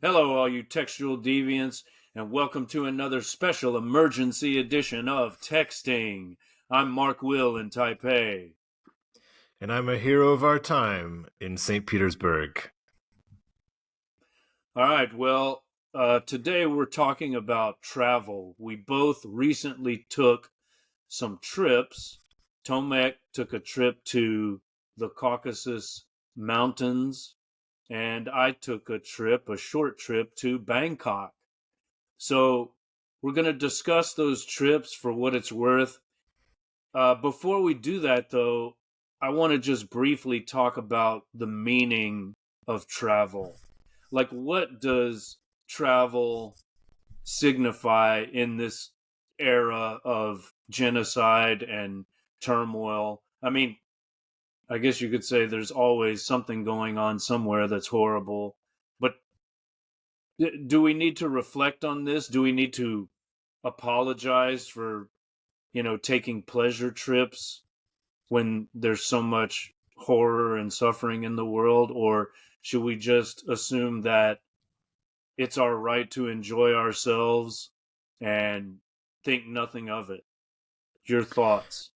Hello, all you textual deviants, and welcome to another special emergency edition of Texting. I'm Mark Will in Taipei. And I'm a hero of our time in St. Petersburg. All right, well, today we're talking about travel. We both recently took some trips. Tomek took a trip to the Caucasus Mountains, and I took a short trip to Bangkok. So we're going to discuss those trips for what it's worth. Before we do that, though, I want to just briefly talk about the meaning of travel. Like, what does travel signify in this era of genocide and turmoil? I mean, I guess you could say there's always something going on somewhere that's horrible. But do we need to reflect on this? Do we need to apologize for, taking pleasure trips when there's so much horror and suffering in the world? Or should we just assume that it's our right to enjoy ourselves and think nothing of it? Your thoughts?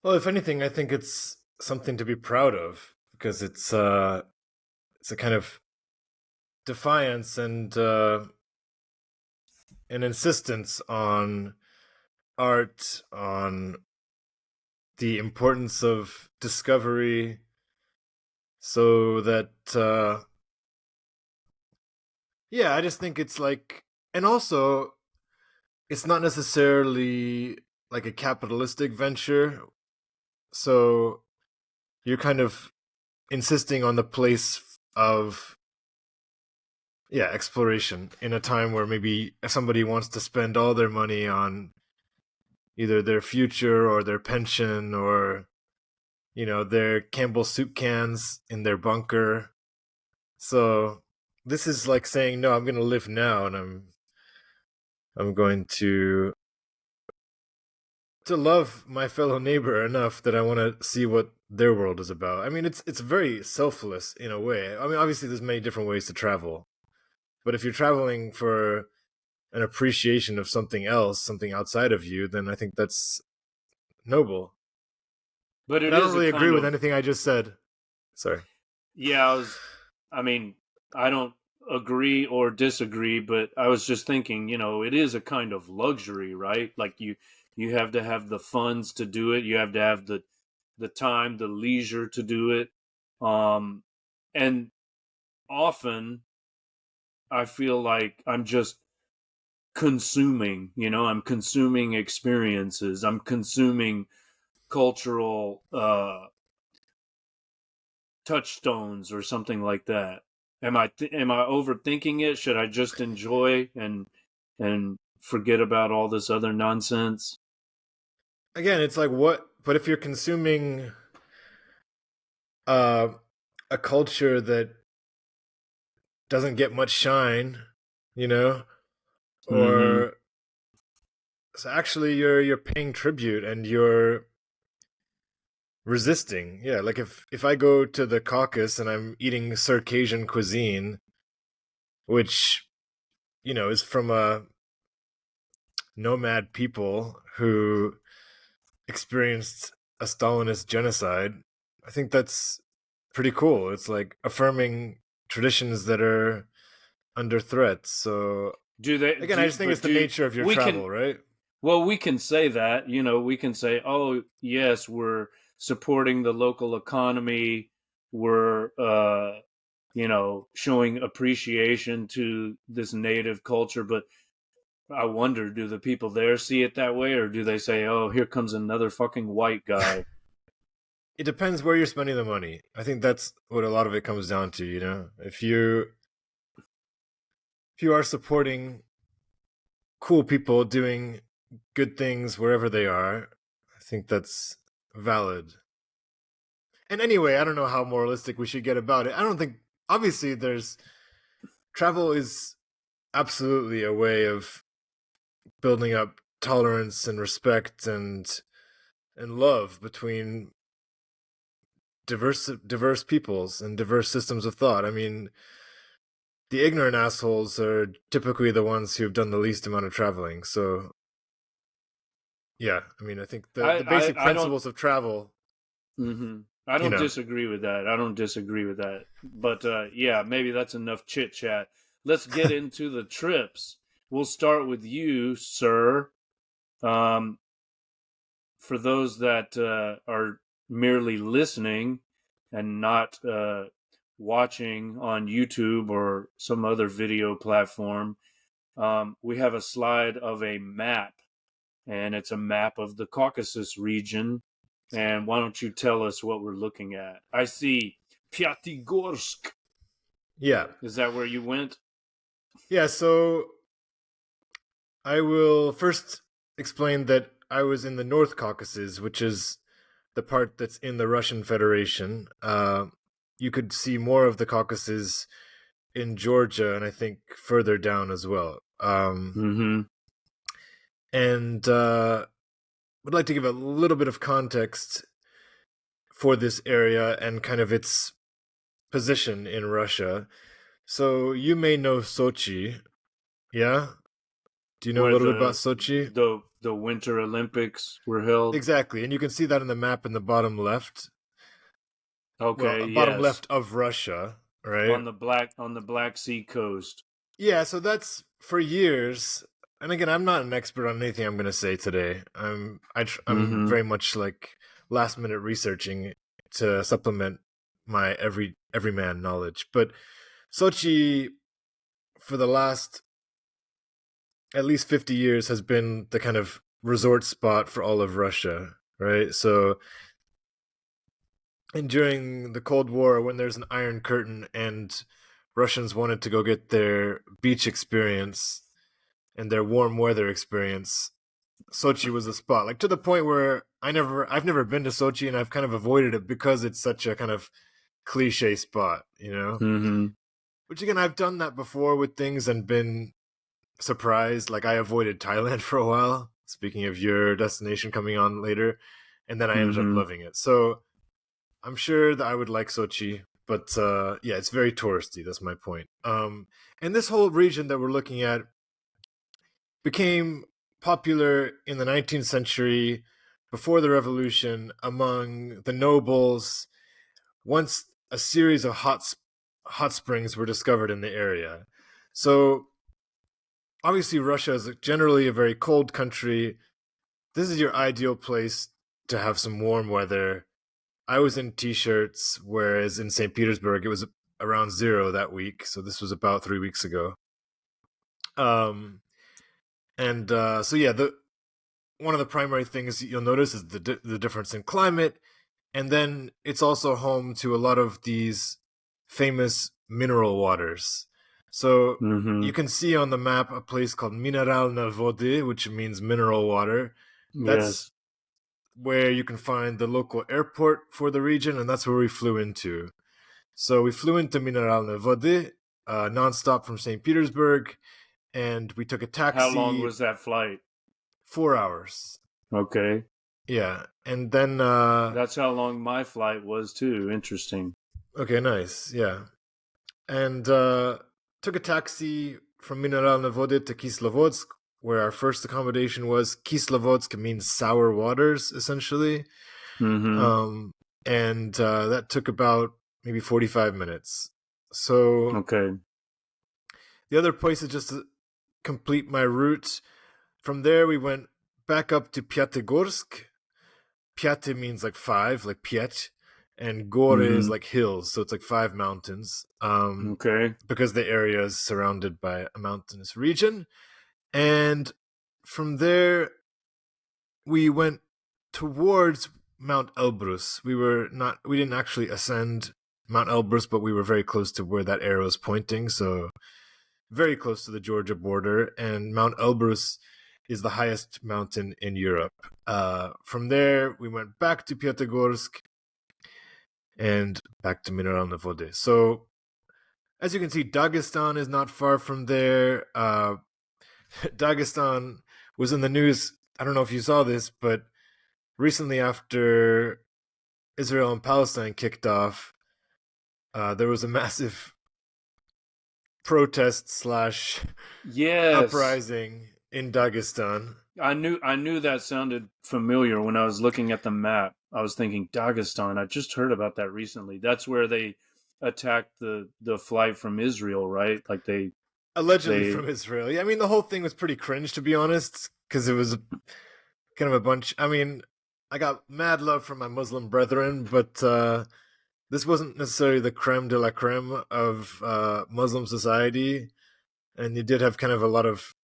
Well, if anything, I think it's something to be proud of because it's a kind of defiance and an insistence on art, on the importance of discovery, so that I just think it's like, and also it's not necessarily like a capitalistic venture. So you're kind of insisting on the place of exploration in a time where maybe somebody wants to spend all their money on either their future or their pension or their Campbell soup cans in their bunker. So this is like saying, no, I'm going to live now, and I'm going to love my fellow neighbor enough that I want to see what their world is about. I mean, it's very selfless in a way. I mean, obviously there's many different ways to travel, but if you're traveling for an appreciation of something else, something outside of you, then I think that's noble. But But it I don't is a really agree kind with of, anything I just said. Sorry. yeah, I mean, I don't agree or disagree, but I was just thinking, it is a kind of luxury, right? Like you have to have the funds to do it. You have to have the time, the leisure to do it. And often I feel like I'm just consuming, I'm consuming experiences. I'm consuming cultural touchstones or something like that. Am I overthinking it? Should I just enjoy and forget about all this other nonsense? Again, it's like what, but if you're consuming uh, a culture that doesn't get much shine, you know, Mm-hmm. or so actually you're paying tribute and you're resisting. Yeah, like if I go to the Caucasus and I'm eating Circassian cuisine, which is from a nomad people who experienced a Stalinist genocide, I think that's pretty cool. It's like affirming traditions that are under threat. So Do they again, I do? just think it's But the do nature of your we can? travel, right? Well, we can say that. We can say, "Oh, yes, we're supporting the local economy. We're, showing appreciation to this native culture." But I wonder, do the people there see it that way, or do they say, "Oh, here comes another fucking white guy"? It depends where you're spending the money. I think that's what a lot of it comes down to, if you are supporting cool people doing good things wherever they are, I think that's valid. And anyway, I don't know how moralistic we should get about it. I don't think, obviously, there's travel is absolutely a way of building up tolerance and respect and love between diverse peoples and diverse systems of thought. I mean, the ignorant assholes are typically the ones who've done the least amount of traveling. So yeah, I mean, I think the basic I don't. principles of travel, I you don't know. disagree with that. I don't disagree with that. But yeah, maybe that's enough chit chat. Let's get into the trips. We'll start with you, sir. Um, for those that are merely listening and not watching on YouTube or some other video platform, we have a slide of a map, and it's a map of the Caucasus region. And why don't you tell us what we're looking at? I see Pyatigorsk. Yeah. Is that where you went? Yeah, so I will first explain that I was in the North Caucasus, which is the part that's in the Russian Federation. You could see more of the Caucasus in Georgia, and I think further down as well. Mm-hmm. And would like to give a little bit of context for this area and kind of its position in Russia. So you may know Sochi, yeah? Do you know a Where little bit about Sochi? the Winter Olympics were held. Exactly, and you can see that in the map in the bottom left. Well, Okay, bottom yes. left of Russia, right? On the Black Sea coast. Yeah, so that's for years. And again, I'm not an expert on anything I'm going to say today. I'm Mm-hmm. very much like last minute researching to supplement my everyman knowledge. But Sochi for the last at least 50 years has been the kind of resort spot for all of Russia, right? So and during the Cold War, when there's an Iron Curtain and Russians wanted to go get their beach experience and their warm weather experience, Sochi was the spot. Like to the point where I've never been to Sochi and I've kind of avoided it because it's such a kind of cliche spot, you know? Mm-hmm. Which again, I've done that before with things and been surprised. Like I avoided Thailand for a while, speaking of your destination coming on later, and then I ended up Mm-hmm. loving it. So I'm sure that I would like Sochi, but yeah, it's very touristy. That's my point. And this whole region that we're looking at became popular in the 19th century, before the revolution, among the nobles. Once a series of hot springs were discovered in the area, so obviously Russia is generally a very cold country. This is your ideal place to have some warm weather. I was in t-shirts, whereas in St. Petersburg it was around zero that week. So this was about 3 weeks ago. Um, and so yeah, the one of the primary things you'll notice is the difference in climate, and then it's also home to a lot of these famous mineral waters. So Mm-hmm. you can see on the map a place called Mineralne Vody, which means mineral water. That's Yes. where you can find the local airport for the region, and that's where we flew into. So we flew into Mineralne Vody, nonstop from St. Petersburg, and we took a How long taxi. was that flight? 4 hours. Okay. Yeah, and then That's how long my flight was too. Interesting. okay, nice. Yeah, and took a taxi from Mineralne Vody to Kislovodsk, where our first accommodation was. Kislovodsk means sour waters, essentially. Mm-hmm. Um, and that took about maybe 45 minutes. So Okay. the other place is just to complete my route. From there, we went back up to Pyatigorsk. Pyat means like five, like Piet, and Gore is Mm-hmm. like hills, so it's like five mountains. Okay. Because the area is surrounded by a mountainous region. And from there, we went towards Mount Elbrus. We didn't actually ascend Mount Elbrus, but we were very close to where that arrow is pointing, so very close to the Georgia border. And Mount Elbrus is the highest mountain in Europe. From there, we went back to Pyatigorsk and back to Mineralne Vody. So, as you can see, Dagestan is not far from there. Dagestan was in the news. I don't know if you saw this, but recently after Israel and Palestine kicked off, there was a massive protest slash Yes, uprising in Dagestan. I knew that sounded familiar when I was looking at the map. I was thinking Dagestan. I just heard about that recently. That's where they attacked the flight from Israel, right? Like Allegedly they from Israel. Yeah, I mean, the whole thing was pretty cringe, to be honest, because it was kind of a bunch. I mean, I got mad love from my Muslim brethren, but this wasn't necessarily the creme de la creme of Muslim society. And you did have kind of a lot of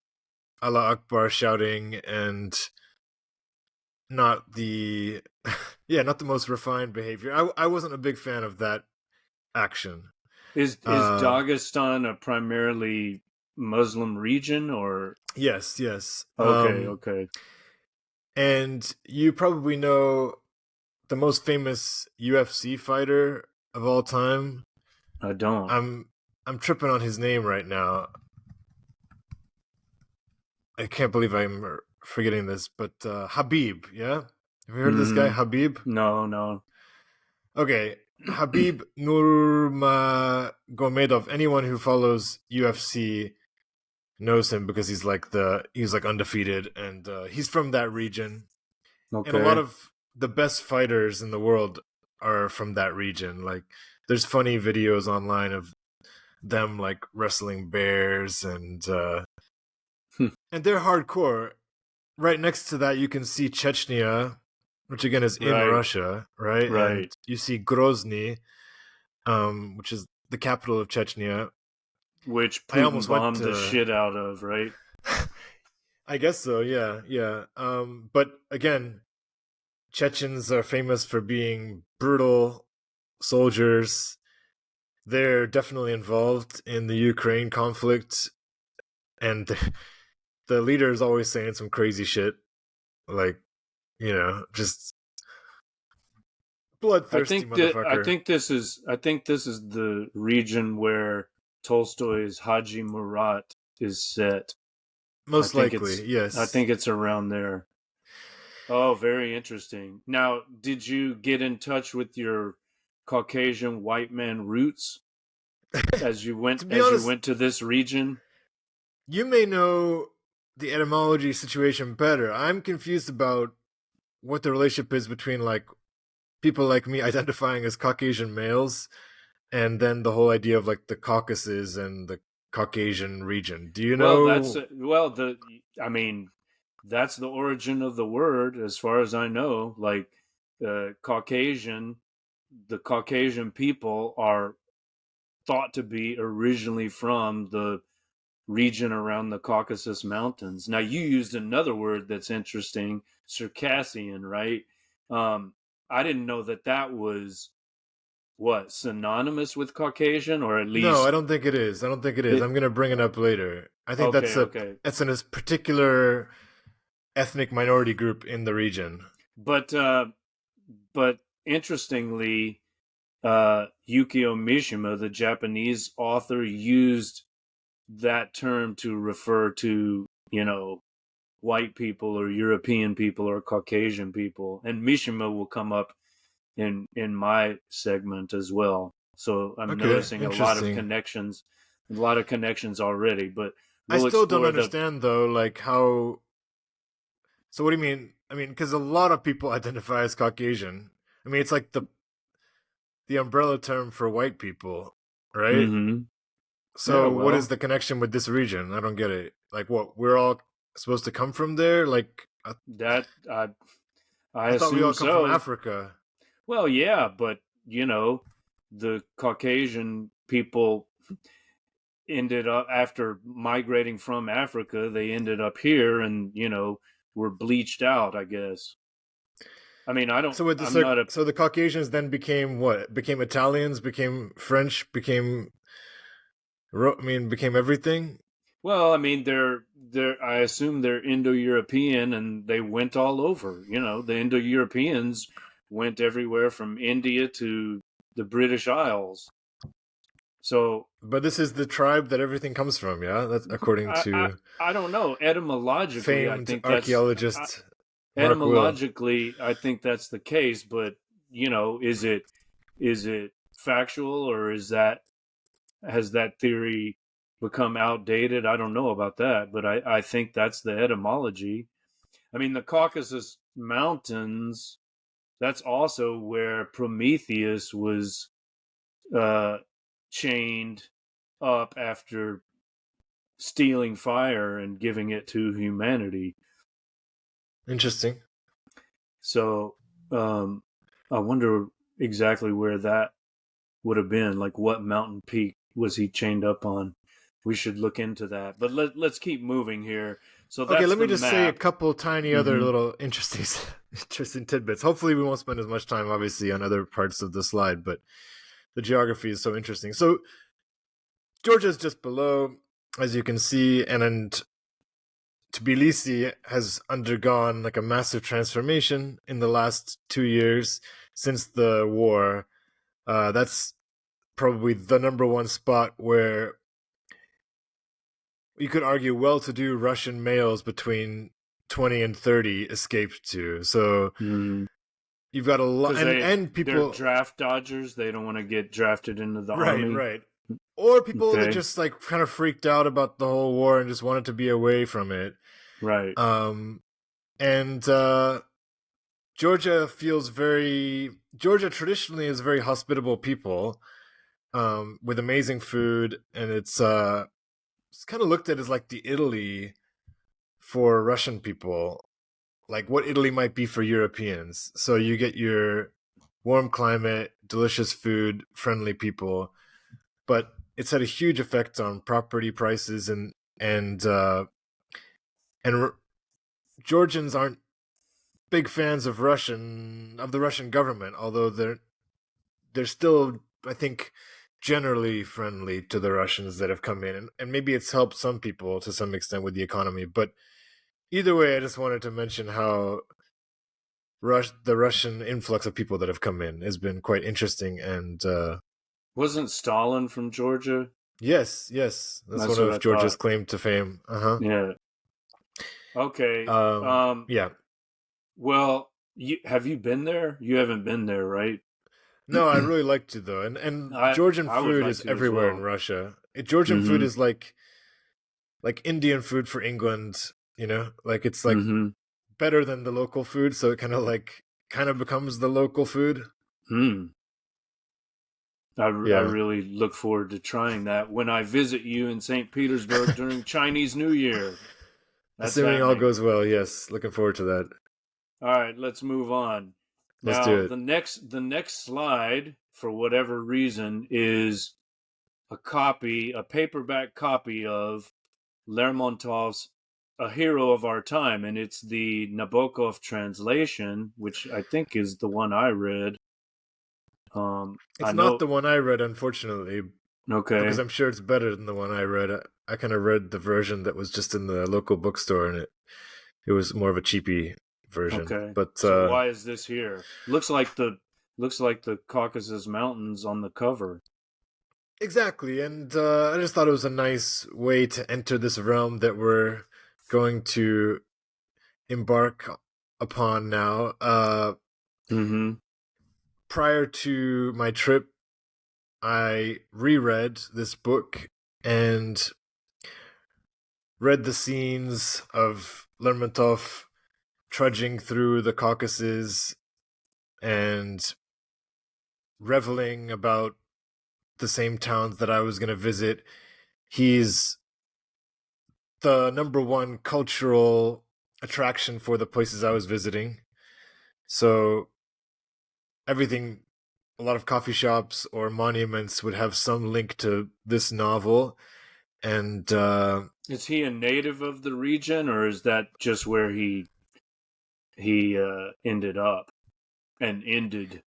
Allah Akbar shouting and not the yeah, not the most refined behavior. I wasn't a big fan of that action. is Dagestan a primarily Muslim region or Yes, yes. okay, okay. And you probably know the most famous UFC fighter of all time. I don't. I'm I'm tripping on his name right now. I can't believe I'm forgetting this, but Habib, yeah? Have you heard of this guy, Mm, Habib? no, no. Okay, Habib Nurmagomedov. Anyone who follows UFC knows him because he's like undefeated, and he's from that region. And a lot Okay. of the best fighters in the world are from that region. Like, there's funny videos online of them like wrestling bears, and they're hardcore. Right next to that, you can see Chechnya, which again is in Right, Russia, right? And right. you see Grozny, which is the capital of Chechnya. Which I Putin almost went bombed the to. shit out of, right? I guess so. Yeah, yeah. But again, Chechens are famous for being brutal soldiers. They're definitely involved in the Ukraine conflict, and the leader is always saying some crazy shit, like just bloodthirsty motherfucker. I think this is the region where Tolstoy's Haji Murat is set. I Most think likely, it's I yes. think it's around there. Oh, very interesting. Now, did you get in touch with your Caucasian white man roots To be as you honest, went to this region? you may know the etymology situation better. I'm confused about what the relationship is between like people like me identifying as Caucasian males and then the whole idea of like the Caucasus and the Caucasian region. Do you Well, know? the I mean, that's the origin of the word, as far as I know. Like Caucasian, the Caucasian people are thought to be originally from the region around the Caucasus Mountains. Now, you used another word that's interesting, Circassian, right? Um, I didn't know that that was what synonymous with Caucasian, or at No, I least don't think it is. I don't think it is. it. I'm gonna bring it up later. I think Okay, okay, that's a particular ethnic minority group in the region. but but interestingly, Yukio Mishima, the Japanese author, used that term to refer to white people or European people or Caucasian people, and Mishima will come up in my segment as well. So I'm Okay, noticing interesting. a lot of connections already. But I we'll still don't explore the. understand though, like how. So what do you mean? I mean, because a lot of people identify as Caucasian. I mean, it's like the umbrella term for white people, right? Mm-hmm. Yeah, So what is well, the connection with this region? I don't get it. Like, what, we're all supposed to come from there? Like, that I I thought we assume all come from so. Africa. Well, yeah, but the Caucasian people ended up after migrating from Africa, they ended up here and were bleached out, I guess. I mean, I don't So with I'm not a so the Caucasians then became what? Became Italians, became French, became became everything. well, I mean, they're I assume they're Indo-European and they went all over. The Indo-Europeans went everywhere from India to the British Isles. So But this is the tribe that everything comes from, yeah? That's according I I, to I don't know. Etymologically, I famed think that's archaeologist Mark Will. etymologically, I think that's the case, but is it factual or is that has that theory become outdated. I don't know about that, but I think that's the etymology. I mean, the Caucasus Mountains, that's also where Prometheus was uh, chained up after stealing fire and giving it to humanity. Interesting. So I wonder exactly where that would have been. Like, what mountain peak was he chained up on? We should look into that. But let's keep moving here. So Okay, that's let the me just say a map. couple tiny other Mm-hmm. little interesting tidbits. Hopefully, we won't spend as much time, obviously, on other parts of the slide, but the geography is so interesting. So Georgia is just below, as you can see, and Tbilisi has undergone like a massive transformation in the last 2 years since the war. That's probably the number one spot where you could argue well-to-do Russian males between 20 and 30 escaped to. So Mm-hmm. you've got a lot, Because and they're people, draft dodgers. They don't want to get drafted into the right, army. right, or people that Okay. just like kind of freaked out about the whole war and just wanted to be away from it. Right. Um, and Georgia traditionally is very hospitable people, with amazing food, and it's kind of looked at as like the Italy for Russian people, like what Italy might be for Europeans. So you get your warm climate, delicious food, friendly people, but it's had a huge effect on property prices, and Georgians aren't big fans of the Russian government, although they're still, I think, generally friendly to the Russians that have come in, and maybe it's helped some people to some extent with the economy. But either way, I just wanted to mention how the Russian influx of people that have come in has been quite interesting. And Wasn't Stalin from Georgia? yes, that's That's one what I of Georgia's thought. claim to fame. Yeah. Okay. Yeah. Well, have you been there? You haven't been there, right? No, I really like to though, and I Georgian I would food like is to as everywhere in well. Russia. Georgian food Mm-hmm. is like Indian food for England. Like it's like Mm-hmm. better than the local food, so it kind of becomes the local food. Hmm. I Yeah, really look forward to trying that when I visit you in St. Petersburg during Chinese New Year. That's assuming all happening. goes well. Yes, looking forward to that. All right, let's move on. Let's Now, do it. the next slide, for whatever reason, is a paperback copy of Lermontov's A Hero of Our Time, and it's the Nabokov translation, which I think is the one I read. I It's not know. the one I read, unfortunately, because Okay, I'm sure it's better than the one I read. I kind of read the version that was just in the local bookstore, and it was more of a cheapy version. okay. But So why is this here? Looks like the Caucasus Mountains on the cover. exactly, and I just thought it was a nice way to enter this realm that we're going to embark upon now. Mm-hmm. Prior to my trip, I reread this book and read the scenes of Lermontov trudging through the Caucasus and reveling about the same towns that I was going to visit. He's the number one cultural attraction for the places I was visiting. So everything, a lot of coffee shops or monuments would have some link to this novel. And Is he a native of the region, or is that just where he ended up and ended?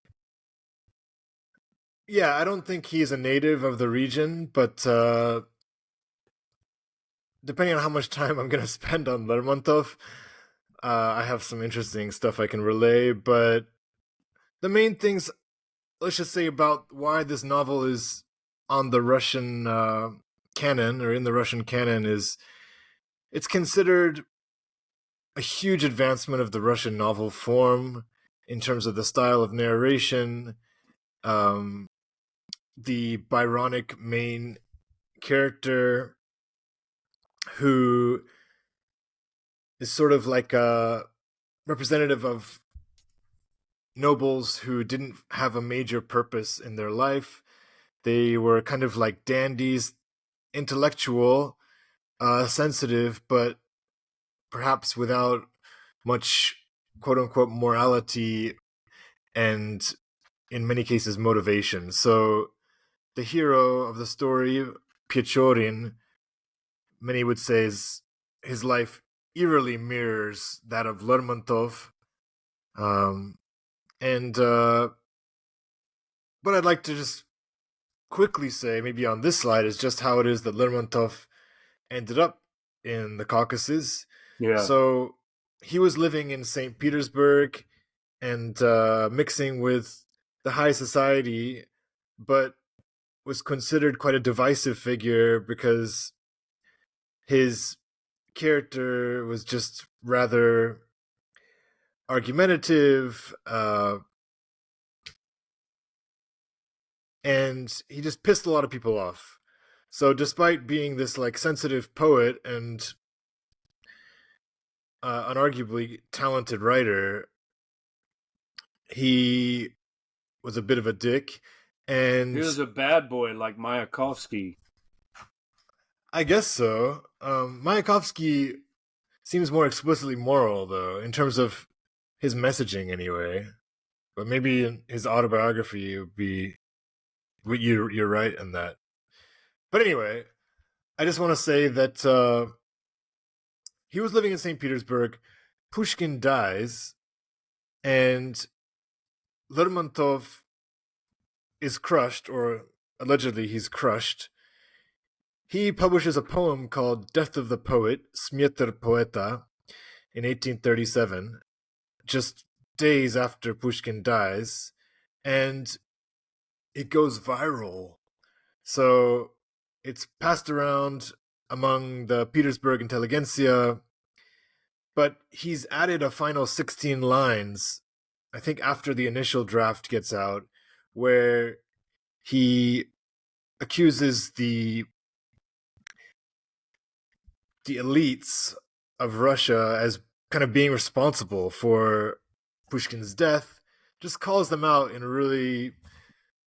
yeah, I don't think he's a native of the region, but depending on how much time I'm going to spend on Lermontov, I have some interesting stuff I can relay. But the main things, let's just say, about why this novel is on the Russian canon or in the Russian canon is it's considered a huge advancement of the Russian novel form in terms of the style of narration, um, the Byronic main character. who is sort of like a representative of nobles who didn't have a major purpose in their life. They were kind of like dandies, intellectual, sensitive, but perhaps without much quote unquote morality and in many cases motivation. So the hero of the story, Pichorin, many would say his life eerily mirrors that of Lermontov. Um, and what I'd like to just quickly say, maybe on this slide, is just how it is that Lermontov ended up in the Caucasus. Yeah. So he was living in St. Petersburg and mixing with the high society, but was considered quite a divisive figure because his character was just rather argumentative, and he just pissed a lot of people off. So despite being this like sensitive poet and unarguably talented writer, he was a bit of a dick. He And was a bad boy like Mayakovsky. I guess so. Mayakovsky seems more explicitly moral, though, in terms of his messaging, anyway. But maybe in his autobiography would be. You're right in that. But anyway, I just want to say that he was living in St. Petersburg. Pushkin dies, and Lermontov is crushed, or allegedly he's crushed. He publishes a poem called Death of the Poet, Smieter Poeta, in 1837, just days after Pushkin dies, and it goes viral. So it's passed around among the Petersburg intelligentsia, but he's added a final 16 lines, I think after the initial draft gets out, where he accuses the elites of Russia as kind of being responsible for Pushkin's death, just calls them out in a really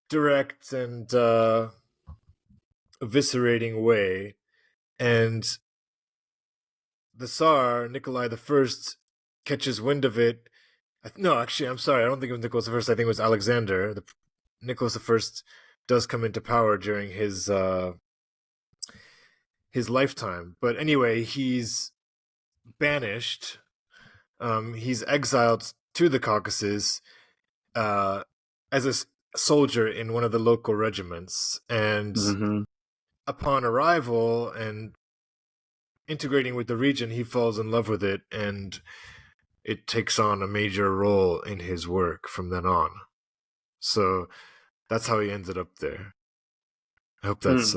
direct and eviscerating way. And the Tsar, Nikolai I, catches wind of it. No, actually, I'm sorry. I don't think it was Nicholas I. I think it was Alexander. Nicholas I does come into power during his lifetime. But anyway, he's banished. He's exiled to the Caucasus as a soldier in one of the local regiments. And upon arrival and integrating with the region, he falls in love with it, and it takes on a major role in his work from then on. So that's how he ended up there. I hope that's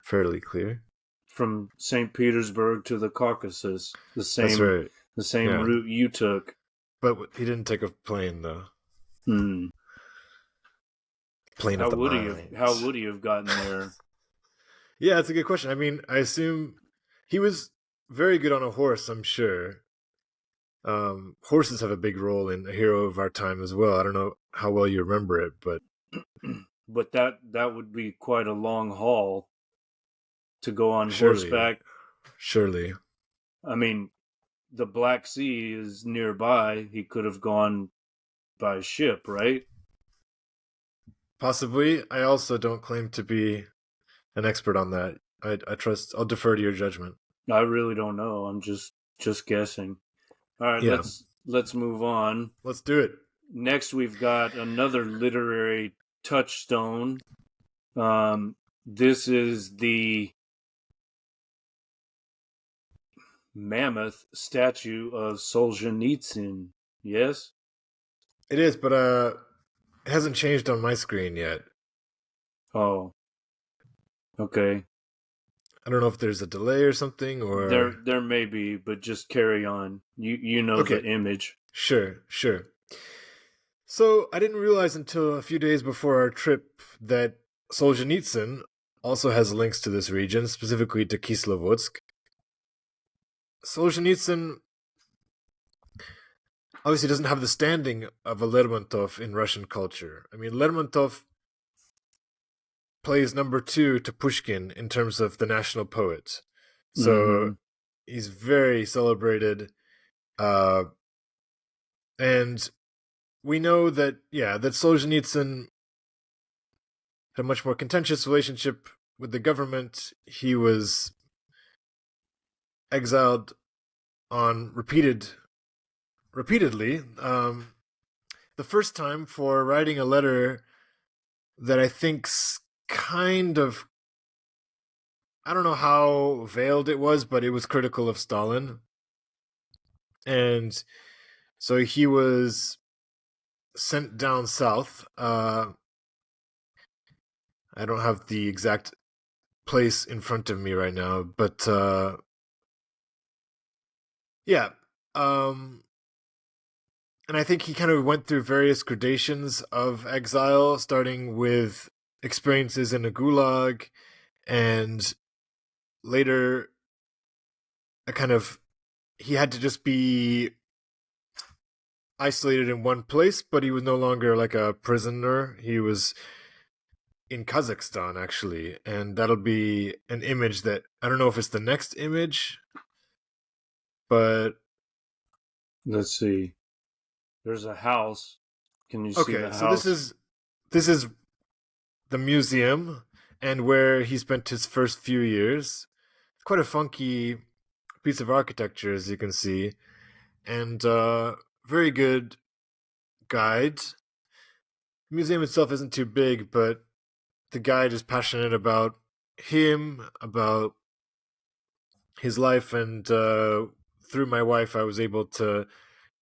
fairly clear. From St. Petersburg to the Caucasus, That's right. the same route you took. But he didn't take a plane, though. Plane of the mind. How would he have gotten there? Yeah, that's a good question. I mean, I assume he was very good on a horse, I'm sure. Horses have a big role in A Hero of Our Time as well. I don't know how well you remember it, but but that would be quite a long haul to go on horseback. Surely. I mean, the Black Sea is nearby. He could have gone by ship, right? Possibly. I also don't claim to be an expert on that. I trust. I'll defer to your judgment. I really don't know. I'm just guessing. All right, let's move on. Let's do it. Next, we've got another literary touchstone. This is the mammoth statue of Solzhenitsyn. Yes? It is, but it hasn't changed on my screen yet. Oh. Okay. I don't know if there's a delay or something, or there may be, but just carry on. You know the image. Sure. So I didn't realize until a few days before our trip that Solzhenitsyn, also has links to this region, specifically to Kislovodsk. Solzhenitsyn obviously doesn't have the standing of a Lermontov in Russian culture. I mean, Lermontov plays number two to Pushkin in terms of the national poet. So Mm-hmm. he's very celebrated. Uh, and we know that, yeah, that Solzhenitsyn had a much more contentious relationship with the government. He was exiled on repeatedly. The first time for writing a letter that I think's kind of, I don't know how veiled it was, but it was critical of Stalin. And so he was sent down south. I don't have the exact place in front of me right now, but yeah. Um, and I think he kind of went through various gradations of exile, starting with experiences in a gulag, and later a kind of he had to just be isolated in one place, but he was no longer like a prisoner. He was in Kazakhstan actually, and that'll be an image that I don't know if it's the next image, but Let's see. There's a house. Can you see the okay. So house? this is the museum and where he spent his first few years. Quite a funky piece of architecture, as you can see, and very good guide. The museum itself isn't too big, but the guide is passionate about him, about his life, and through my wife, I was able to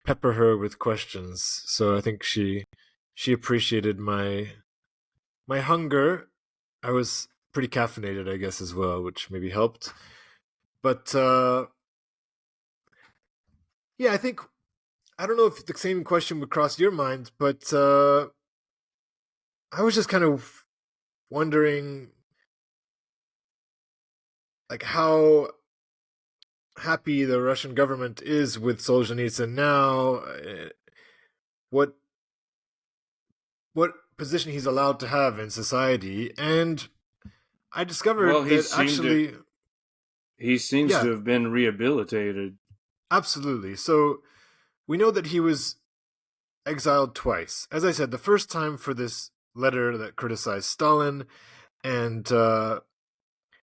pepper her with questions. So I think she appreciated my hunger. I was pretty caffeinated, I guess, as well, which maybe helped. But yeah, I think I don't know if the same question would cross your mind, but I was just kind of wondering, like, how happy the Russian government is with Solzhenitsyn now. What what position he's allowed to have in society, and I Well, discovered that actually, he seems to yeah, have been rehabilitated. absolutely. So we know that he was exiled twice. As I said, the first time for this letter that criticized Stalin, and the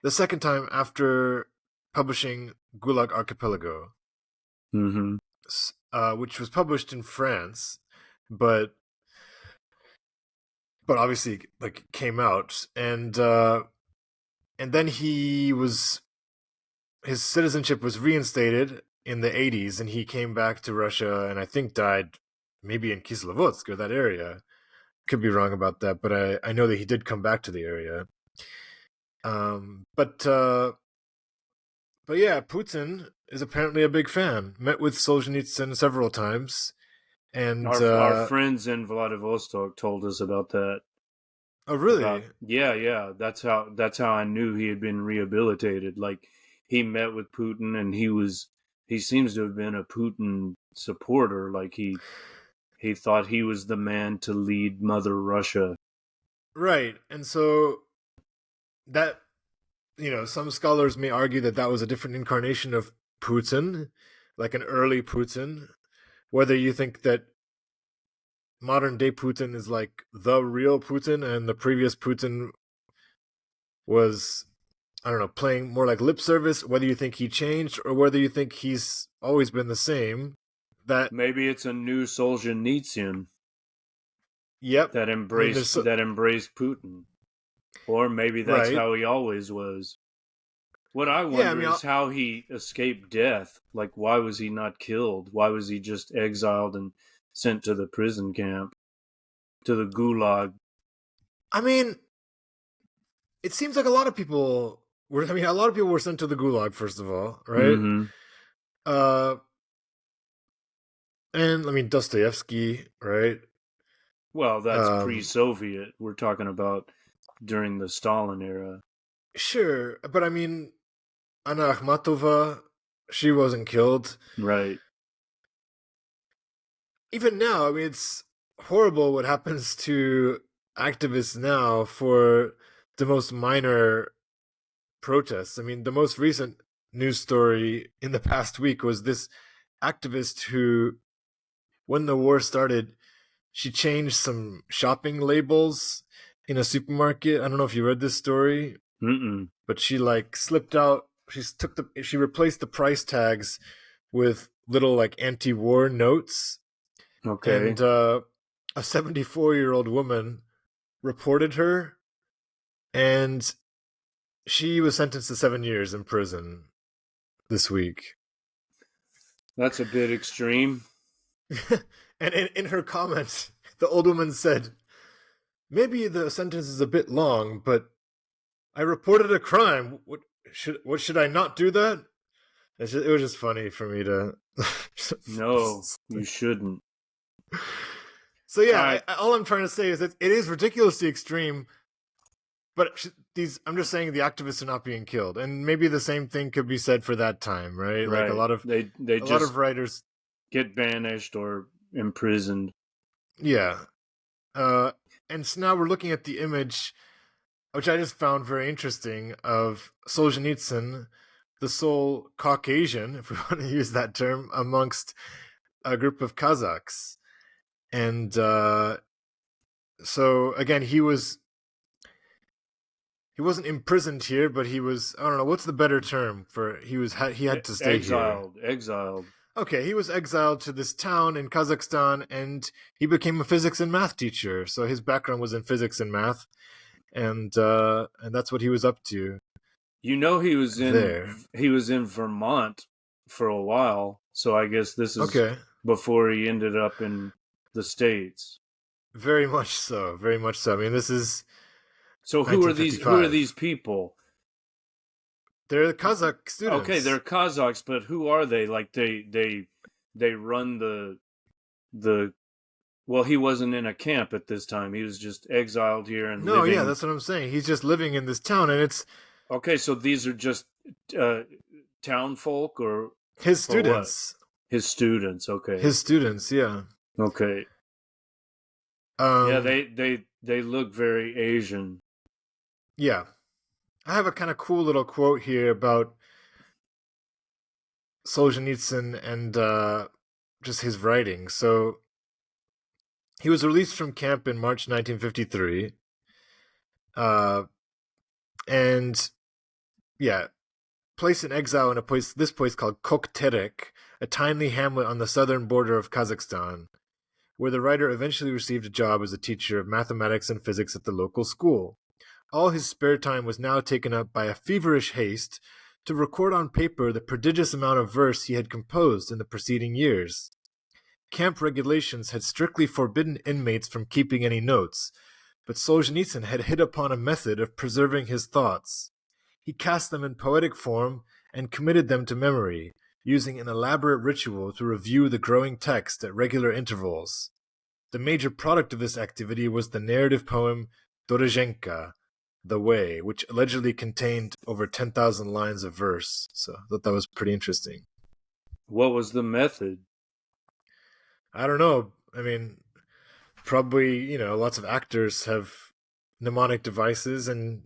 second time after publishing Gulag Archipelago, Mm-hmm. which was published in France, but obviously like came out, and then his citizenship was reinstated in the 80s, and he came back to Russia, and I think died maybe in Kislovodsk or that area. Could be wrong about that, but I know that he did come back to the area. Um, but uh, but yeah, Putin is apparently a big fan. Met with Solzhenitsyn several times, and Our friends in Vladivostok told us about that. oh really? About yeah, that's how I knew he had been rehabilitated. Like he met with Putin, and he seems to have been a Putin supporter. Like he thought he was the man to lead Mother Russia. Right, and so that some scholars may argue that that was a different incarnation of Putin, like an early Putin. Whether you think that modern day Putin is like the real Putin and the previous Putin was, I don't know, playing more like lip service, whether you think he changed or whether you think he's always been the same. That, Maybe it's a new Solzhenitsyn yep. I mean, there's that embraced Putin, or maybe that's right. how he always was. What I Yeah, I wonder mean, is how he escaped death. Like, why was he not killed? Why was he just exiled and sent to the prison camp, to the gulag? I mean, it seems like a lot of people were. I mean, a lot of people were sent to the gulag first of all, right? Mm-hmm. Uh, and I mean Dostoevsky, right? Well, that's Um, pre-Soviet. We're talking about during the Stalin era. Sure, but I mean, Anna Akhmatova, she wasn't killed. Right. Even now, I mean, it's horrible what happens to activists now for the most minor protests. I mean, the most recent news story in the past week was this activist who, when the war started, she changed some shopping labels in a supermarket. I don't know if you read this story, Mm-mm. but she like slipped out. She replaced the price tags with little like anti-war notes, Okay. and a 74-year-old woman reported her, and she was sentenced to 7 years in prison this week. That's a bit extreme. And in her comments, the old woman said, "Maybe the sentence is a bit long, but I reported a crime. What should I not do that?" It was just funny for me to. No, you shouldn't. So All yeah, right. all I'm trying to say is that it is ridiculously extreme. But I'm just saying the activists are not being killed, and maybe the same thing could be said for that time, right? Like Right. They a lot just of writers, get banished or imprisoned. yeah. Uh, and so now we're looking at the image, which I just found very interesting, of Solzhenitsyn, the sole Caucasian, if we want to use that term, amongst a group of Kazakhs. And so again, he wasn't imprisoned here, but he was, I don't know, what's the better term for, he had to stay here. Exiled. Okay, he was exiled to this town in Kazakhstan, and he became a physics and math teacher. So his background was in physics and math, and that's what he was up to You know there. he was in Vermont for a while, so I guess this is Okay, before he ended up in the States. very much so, very much so. I mean, this is So who are these 1955. people? They're Kazakh Okay, they're students. Kazakhs, but who are they? Like they run the well, he wasn't in a camp at this time. He was just exiled here and No, yeah, living. that's what I'm saying. He's just living in this town, and it's Okay, so these are just uh, town folk his or what? students. His students. Okay, His students, yeah. okay, yeah. Um, They look very Asian. yeah. I have a kind of cool little quote here about Solzhenitsyn and just his writing. So he was released from camp in March 1953, uh, and yeah, placed in exile in this place called Kokterek, a tiny hamlet on the southern border of Kazakhstan, where the writer eventually received a job as a teacher of mathematics and physics at the local school. All his spare time was now taken up by a feverish haste to record on paper the prodigious amount of verse he had composed in the preceding years. Camp regulations had strictly forbidden inmates from keeping any notes, but Solzhenitsyn had hit upon a method of preserving his thoughts. He cast them in poetic form and committed them to memory, using an elaborate ritual to review the growing text at regular intervals. The major product of this activity was the narrative poem Dorozhenka, The Way, which allegedly contained over 10,000 lines of verse. So I thought that was pretty interesting. What was the method? I don't know. I mean, probably, lots of actors have mnemonic devices, and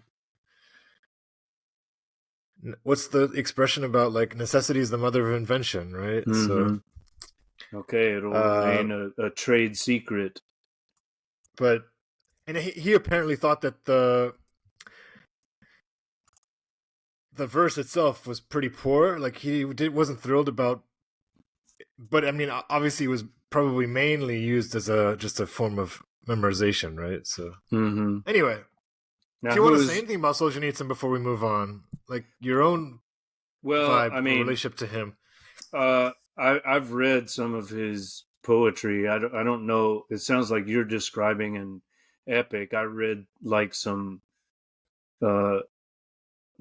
what's the expression about like necessity is the mother of invention, right? So, Mm-hmm. Okay, it'll uh, remain a trade secret. but and he apparently thought that the verse itself was pretty poor. Like wasn't thrilled about, but I mean, obviously, it was probably mainly used as a just a form of memorization, right? So Mm-hmm. anyway, do Now, you want who to say is? anything about Solzhenitsyn before we move on? Like your own Well, vibe I or mean, relationship to him? I've read some of his poetry. I don't know. It sounds like you're describing an epic. I read like some uh,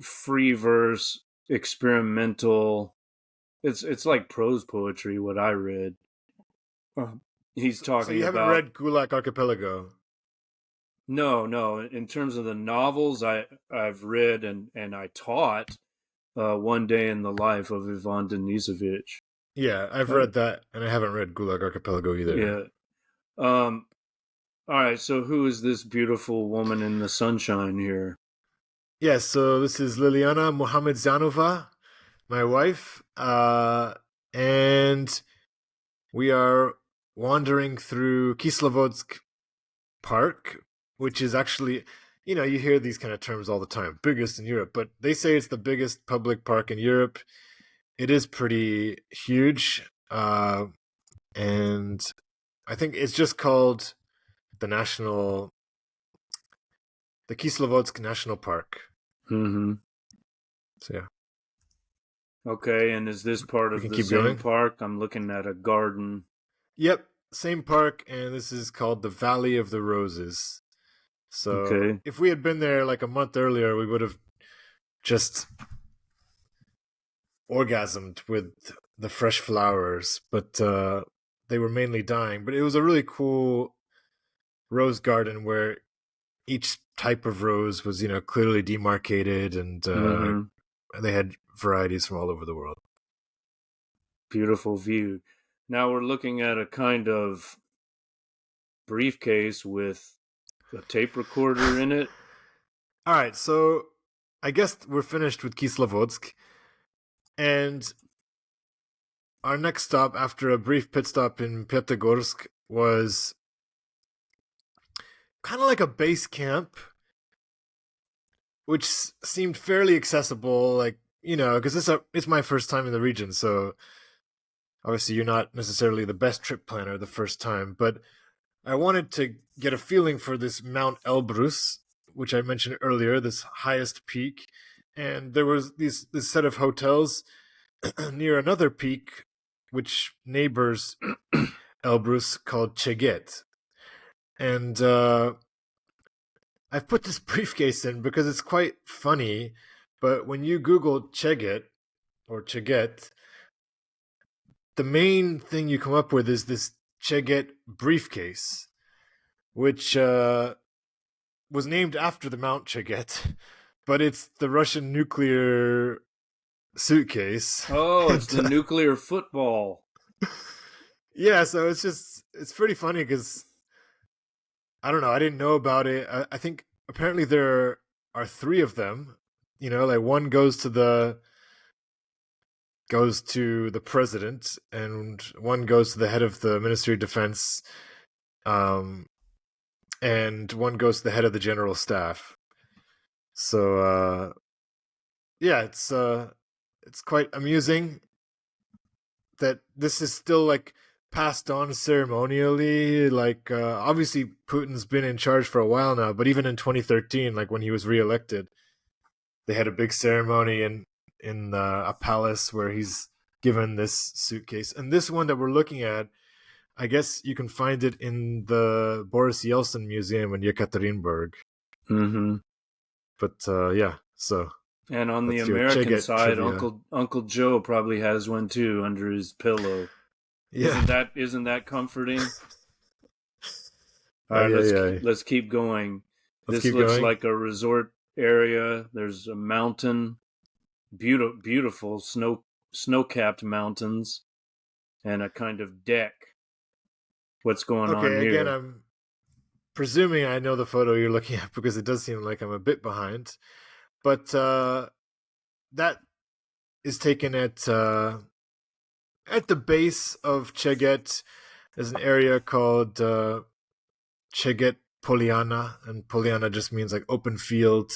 free verse, experimental. It's like prose poetry. What I read. Uh, He's So talking you haven't about. read Gulak Archipelago? No, no. In terms of the novels, I've read and I taught One Day in the Life of Ivan Denisovich. Yeah, I've Uh, read that, and I haven't read Gulag Archipelago either. yeah. Um. All right. So who is this beautiful woman in the sunshine here? Yeah, so this is Liliana Mohamedzanova, my wife, and we are wandering through Kislovodsk Park, which is actually, you hear these kind of terms all the time, biggest in Europe, but they say it's the biggest public park in Europe. It is pretty huge, and I think it's just called the national, the Kislovodsk National Park. Mm-hmm. So yeah, Okay. And is this part we of can the keep same going. park? I'm looking at a garden. Yep, same park, and this is called the Valley of the Roses. So Okay. if we had been there like a month earlier, we would have just orgasmed with the fresh flowers, but they were mainly dying. But it was a really cool rose garden where each type of rose was, clearly demarcated, and Mm-hmm. they had varieties from all over the world. Beautiful view. Now we're looking at a kind of briefcase with a tape recorder in it. All right, so I guess we're finished with Kislovodsk, and our next stop after a brief pit stop in Pyatigorsk was kind of like a base camp, which seemed fairly accessible. Like, because it's my first time in the region, so obviously you're not necessarily the best trip planner the first time, but I wanted to get a feeling for this Mount Elbrus, which I mentioned earlier, this highest peak, and there was this set of hotels near another peak which neighbors Elbrus called Cheget. And I've put this briefcase in because it's quite funny, but when you Google Cheget or Cheget, the main thing you come up with is this Cheget briefcase, which was named after the Mount Cheget, but it's the Russian nuclear suitcase. Oh, it's And the nuclear football. yeah, so it's pretty funny because I don't know, I didn't know about it. I think apparently there are three of them. Like one goes to the president, and one goes to the head of the Ministry of Defense, um, and one goes to the head of the general staff. So yeah, it's quite amusing that this is still like passed on ceremonially. Like obviously Putin's been in charge for a while now, but even in 2013, like when he was reelected, they had a big ceremony in a palace where he's given this suitcase. And this one that we're looking at, I guess you can find it in the Boris Yeltsin Museum in Yekaterinburg. Mm-hmm. But yeah, so And on the that's your American Cheget side, trivia. Uncle Joe probably has one too under his pillow. Yeah. Isn't that comforting? All right, Ay, ay, ay. let's keep going. Let's This keep looks going. like a resort area. There's a mountain, beautiful snow-capped mountains, and a kind of deck. What's going on Okay, again, here? I'm presuming I know the photo you're looking at because it does seem like I'm a bit behind. But that is taken at the base of Cheget. There's an area called Cheget Poliana, and Poliana just means like open field.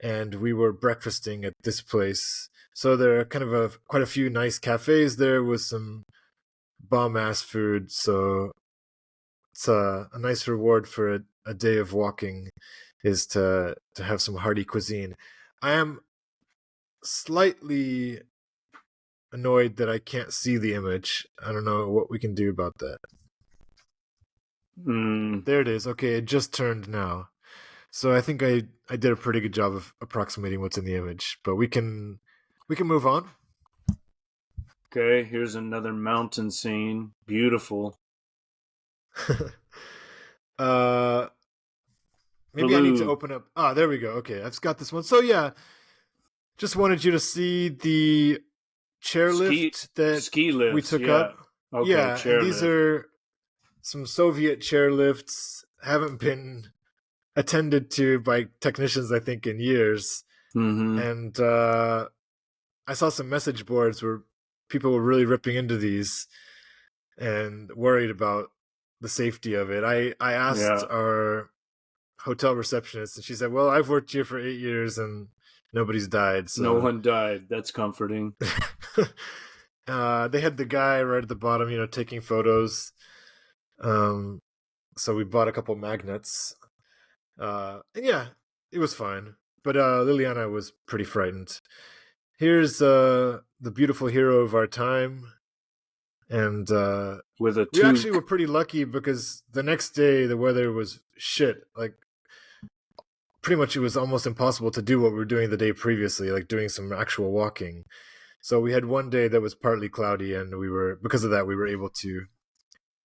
And we were breakfasting at this place. So there are kind of quite a few nice cafes there with some bomb ass food. So it's a nice reward for a day of walking is to have some hearty cuisine. I am slightly annoyed that I can't see the image. I don't know what we can do about that. Mm, There it is. Okay, it just turned now. So I think I did a pretty good job of approximating what's in the image, but we can move on. okay, here's another mountain scene. Beautiful. uh Maybe I need to Blue open up. Ah, there we go. Okay, I've got this one. So yeah, just wanted you to see the ski chairlift that ski we lifts. took Yeah. up. Okay, Yeah, and these chairlift. are some Soviet chairlifts. Haven't been attended to by technicians, I think, in years. Mm-hmm. And I saw some message boards where people were really ripping into these and worried about the safety of it. I asked Yeah. our hotel receptionist, and she said, "Well, I've worked here for 8 years, and nobody's died." No So one died. That's comforting. they had the guy right at the bottom, taking photos. Um, so we bought a couple magnets. And yeah, it was fine. But Liliana was pretty frightened. Here's the beautiful hero of our time. And With a we actually toque. were pretty lucky because the next day the weather was shit. Like, pretty much it was almost impossible to do what we were doing the day previously, like doing some actual walking. So we had one day that was partly cloudy, and because of that we were able to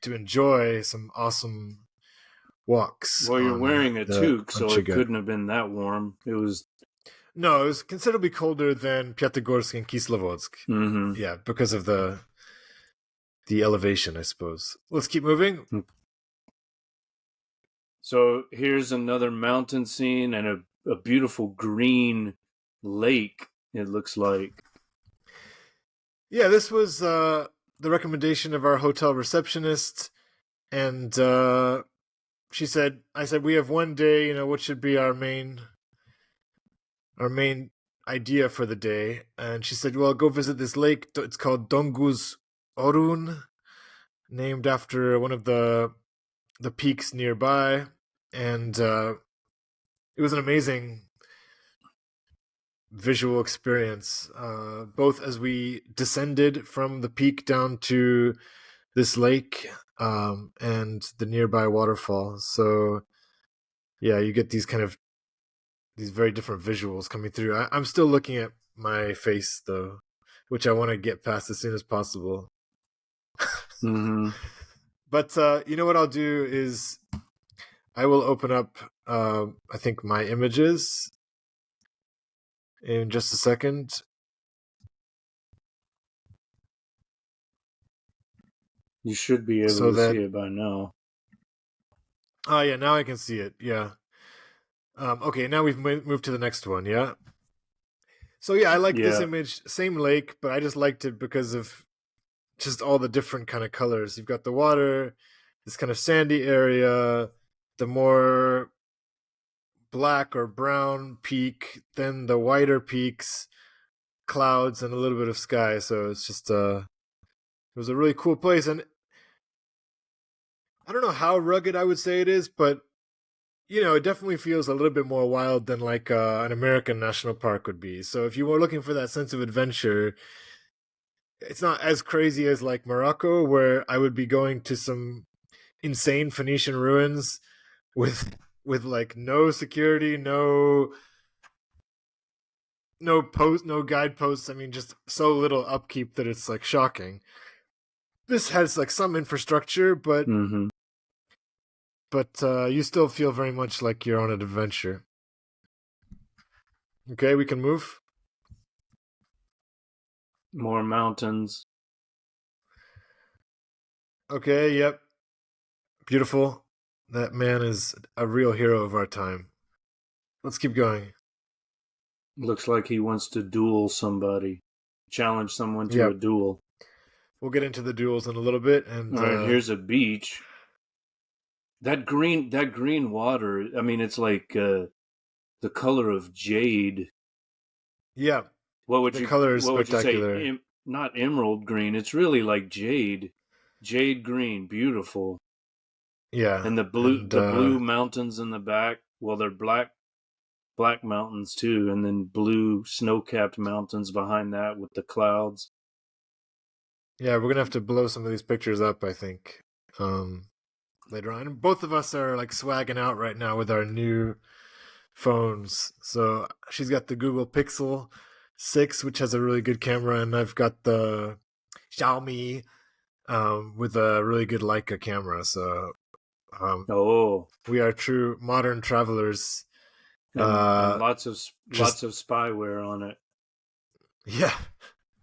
enjoy some awesome walks Well, you're on wearing a the toque, so it Chiga. couldn't have been that warm. It was. No, it was considerably colder than Pyatigorsk and Kislovodsk. Mm-hmm. Yeah, because of the elevation, I suppose. Let's keep moving. So here's another mountain scene and a beautiful green lake, it looks like. Yeah, this was the recommendation of our hotel receptionist, and I said, we have one day. What should be our main idea for the day? And she said, well, go visit this lake. It's called Donguz Orun, named after one of the peaks nearby, and it was an amazing visual experience, both as we descended from the peak down to this lake, and the nearby waterfall. So yeah, you get these very different visuals coming through. I'm still looking at my face though, which I want to get past as soon as possible. Mm-hmm. But you know what I'll do is I will open up, I think, my images in just a second. You should be able So to see that, it by now. oh yeah, now I can see it. Yeah. Okay, now we've moved to the next one. Yeah. So yeah, I like this Yeah. image. Same lake, but I just liked it because of just all the different kind of colors. You've got the water, this kind of sandy area, the more black or brown peak, then the whiter peaks, clouds, and a little bit of sky. So it's just it was a really cool place, and I don't know how rugged I would say it is, but it definitely feels a little bit more wild than like an American national park would be. So if you were looking for that sense of adventure, it's not as crazy as like Morocco, where I would be going to some insane Phoenician ruins with like no security, no guideposts. I mean, just so little upkeep that it's like shocking. This has like some infrastructure, but Mm-hmm. you still feel very much like you're on an adventure. Okay, we can move. More mountains. Okay, yep. Beautiful. That man is a real hero of our time. Let's keep going. Looks like he wants to duel somebody. Challenge someone to a Yep. duel. We'll get into the duels in a little bit, and All right, here's a beach. That green water, I mean, it's like the color of jade. yeah, the color is What would you say? spectacular. Not emerald green. It's really like jade. Jade green, beautiful. Yeah, And and the blue mountains in the back, well, they're black mountains too, and then blue snow-capped mountains behind that with the clouds. yeah, we're gonna have to blow some of these pictures up, I think, later on. Both of us are like swagging out right now with our new phones. So she's got the Google Pixel 6, which has a really good camera, and I've got the Xiaomi with a really good Leica camera. So Oh, We are true modern travelers. and Uh, lots of just spyware on it. yeah,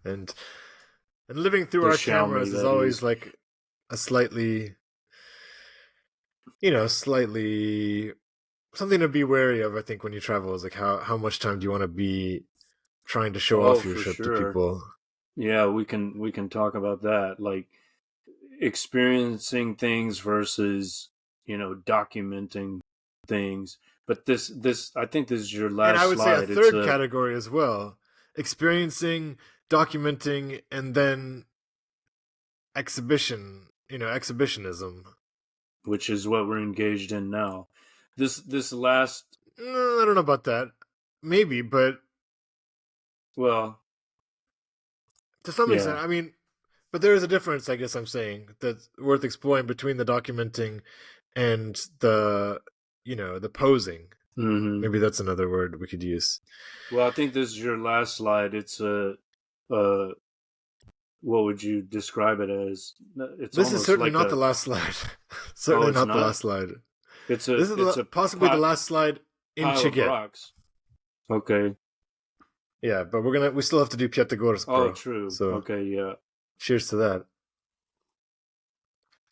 and living through The our Xiaomi, cameras is that always is. like a slightly, slightly something to be wary of. I think when you travel is like how much time do you want to be trying to show Oh, off your for trip to sure. people? Yeah, we can talk about that, like experiencing things versus documenting things. But this I think this is your And I last would say a slide. It's third a category as well: experiencing, documenting, and then exhibition. Exhibitionism. which is what we're engaged in now. This last I don't know about that. Maybe, but well, to some extent, yeah. I mean, but there is a difference, I guess I'm saying, that's worth exploring between the documenting and the posing. Hmm. Maybe that's another word we could use. Well, I think this is your last slide. It's a what would you describe it as? It's This is almost certainly like not the a last slide. oh, Certainly it's not the not. last slide. It's a This is it's a possibly the pi- last slide in pile of Chigit. rocks. Okay. Yeah, but we still have to do Piatigorsk, Oh, bro. true. So Okay, yeah. cheers to that.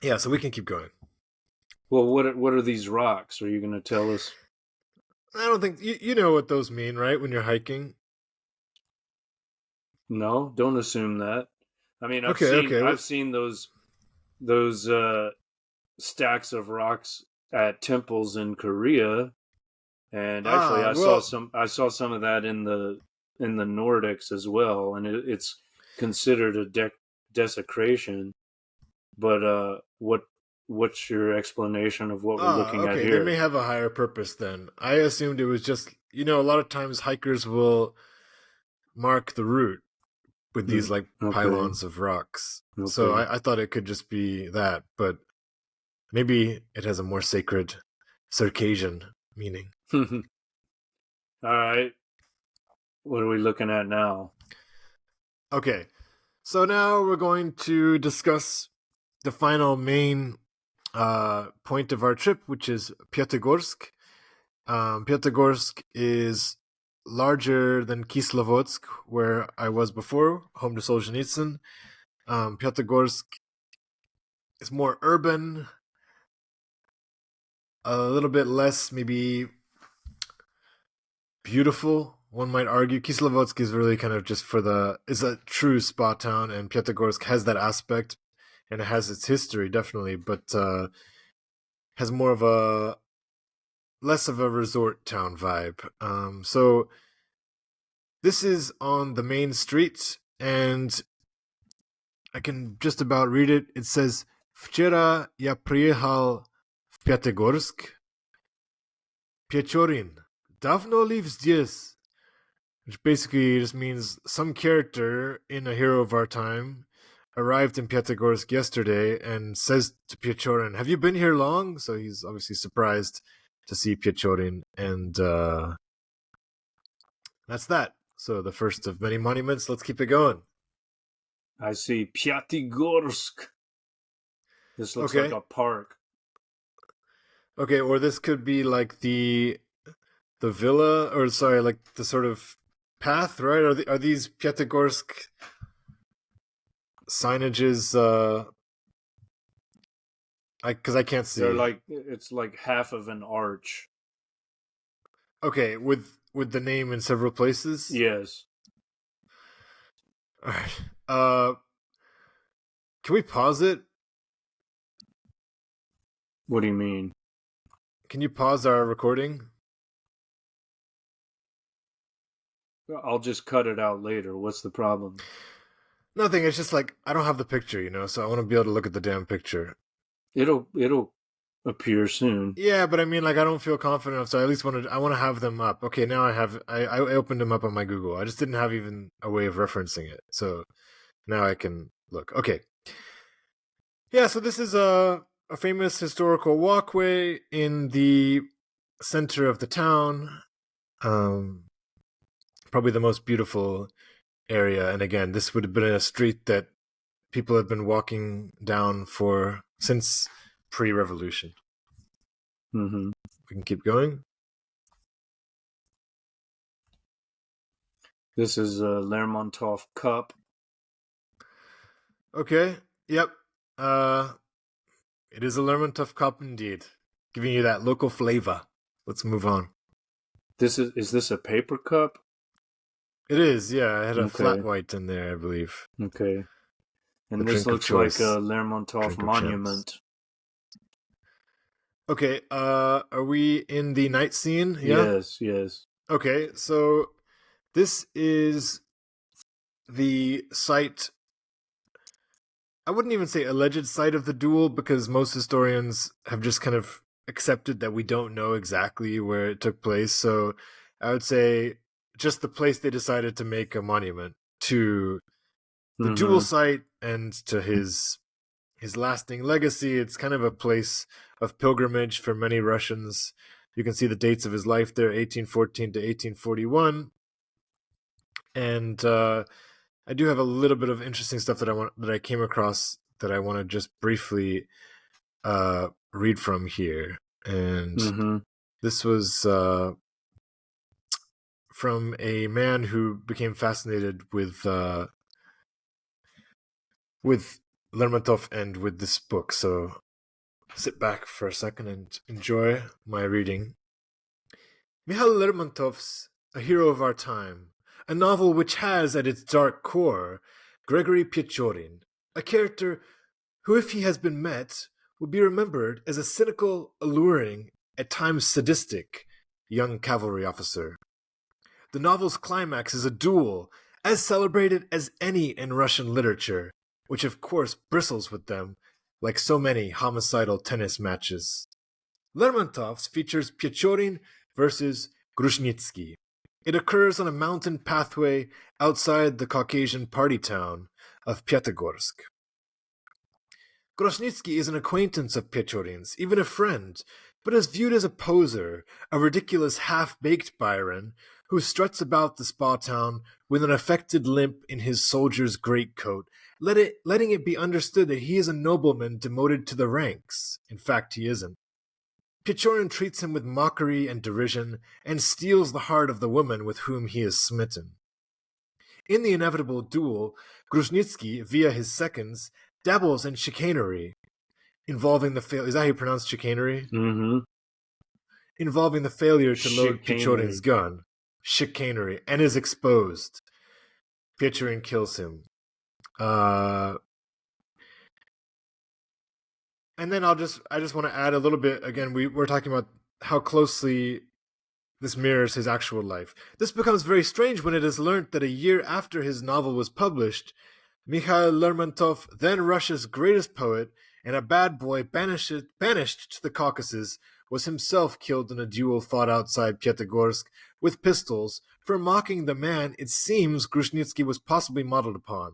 Yeah, so we can keep going. Well, what are these rocks? Are you going to tell us? I don't think you know what those mean, right? When you're hiking. No, don't assume that. I mean, I've Okay, seen okay. I've seen those stacks of rocks at temples in Korea, and actually Well, I saw some of that in the Nordics as well, and it's considered a desecration. But what's your explanation of what we're looking at okay. They may here? have a higher purpose then. I assumed it was just, a lot of times hikers will mark the route with these Mm, like okay, pylons of rocks. So okay. I thought it could just be that, but maybe it has a more sacred Circassian meaning. All right. What are we looking at now? Okay, so now we're going to discuss the final main point of our trip, which is Pyatigorsk. Pyatigorsk is larger than Kislovodsk, where I was before, home to Solzhenitsyn. Pyatigorsk is more urban, a little bit less maybe beautiful, one might argue. Kislovodsk is really kind of just is a true spa town, and Pyatigorsk has that aspect, and it has its history, definitely, but has more of less of a resort town vibe. So this is on the main street, and I can just about read it. It says, "Вчера я приехал в Пятигорск. Печорин. Давно ли здесь?" Which basically just means some character in a hero of our time arrived in Pyatigorsk yesterday and says to Pechorin, "Have you been here long?" So he's obviously surprised to see Pechorin, and that's that. So the first of many monuments. Let's keep it going. I see Pyatigorsk. This looks like Okay. a park. Okay, or this could be like the villa, or sorry, like the sort of path, right? Are these Pyatigorsk signages? Because I can't They're see. like it's like half of an arch. Okay, with the name in several places. Yes. All right. Can we pause it? What do you mean? Can you pause our recording? I'll just cut it out later. What's the problem? Nothing. It's just like I don't have the picture, so I want to be able to look at the damn picture. It'll appear soon. Yeah, but I mean, like, I don't feel confident enough, so I at least I want to have them up. Okay, now I have. I opened them up on my Google. I just didn't have even a way of referencing it, so now I can look. Okay, yeah. So this is a famous historical walkway in the center of the town. Um, Probably the most beautiful area, and again, this would have been a street that people have been walking down for since pre-revolution. Mm-hmm. We can keep going. This is a Lermontov cup. Okay. Yep. It is a Lermontov cup indeed, giving you that local flavor. Let's move on. Is this a paper cup? It is, yeah. It had a flat Okay. white in there, I believe. Okay. The And this drink of looks like choice. a Lermontov Drink of champs. monument. Okay, are we in the night scene? Yeah? Yes, yes. Okay, so this is the site. I wouldn't even say alleged site of the duel because most historians have just kind of accepted that we don't know exactly where it took place. So I would say just the place they decided to make a monument to the duel Mm-hmm. site and to his lasting legacy. It's kind of a place of pilgrimage for many Russians. You can see the dates of his life there, 1814 to 1841. And I do have a little bit of interesting stuff that I came across that I want to just briefly read from here. And Mm-hmm. this was from a man who became fascinated with Lermontov and with this book. So sit back for a second and enjoy my reading. Mikhail Lermontov's A Hero of Our Time, a novel which has at its dark core Gregory Pechorin, a character who, if he has been met, will be remembered as a cynical, alluring, at times sadistic, young cavalry officer. The novel's climax is a duel, as celebrated as any in Russian literature, which of course bristles with them, like so many homicidal tennis matches. Lermontov's features Pechorin versus Grushnitsky. It occurs on a mountain pathway outside the Caucasian party town of Pyatigorsk. Grushnitsky is an acquaintance of Pechorin's, even a friend, but is viewed as a poser, a ridiculous half-baked Byron who struts about the spa town with an affected limp in his soldier's greatcoat, letting it be understood that he is a nobleman demoted to the ranks. In fact, he isn't. Pechorin treats him with mockery and derision, and steals the heart of the woman with whom he is smitten. In the inevitable duel, Grushnitsky, via his seconds, dabbles in chicanery, involving the is that how you pronounce chicanery? Mm-hmm. Involving the failure to load Pechorin's Chicanery. gun. Chicanery, and is exposed. Pechorin kills him. And then I just want to add a little bit. Again, we're talking about how closely this mirrors his actual life. This becomes very strange when it is learnt that a year after his novel was published, Mikhail Lermontov, then Russia's greatest poet and a bad boy banished to the Caucasus, was himself killed in a duel fought outside Pyatigorsk with pistols for mocking the man it seems Grushnitsky was possibly modeled upon.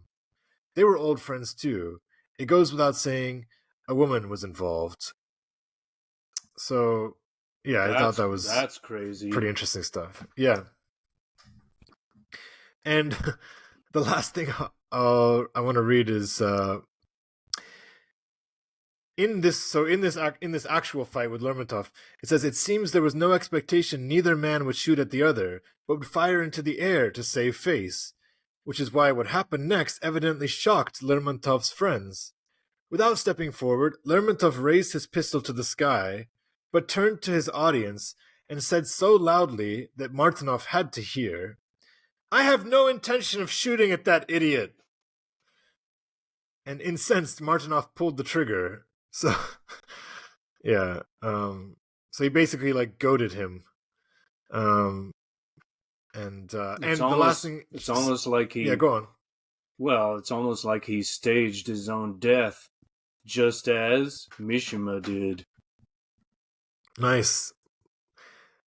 They were old friends too. It goes without saying, a woman was involved. So, yeah, I thought that was That's crazy. pretty interesting stuff. Yeah. And the last thing I want to read is in this actual fight with Lermontov, it says it seems there was no expectation neither man would shoot at the other, but would fire into the air to save face, which is why what happened next evidently shocked Lermontov's friends. Without stepping forward, Lermontov raised his pistol to the sky, but turned to his audience and said so loudly that Martinov had to hear, "I have no intention of shooting at that idiot." And incensed, Martinov pulled the trigger. So, yeah. So he basically like goaded him. And the last thing, It's almost like yeah, go on. Well, it's almost like he staged his own death, just as Mishima did. Nice.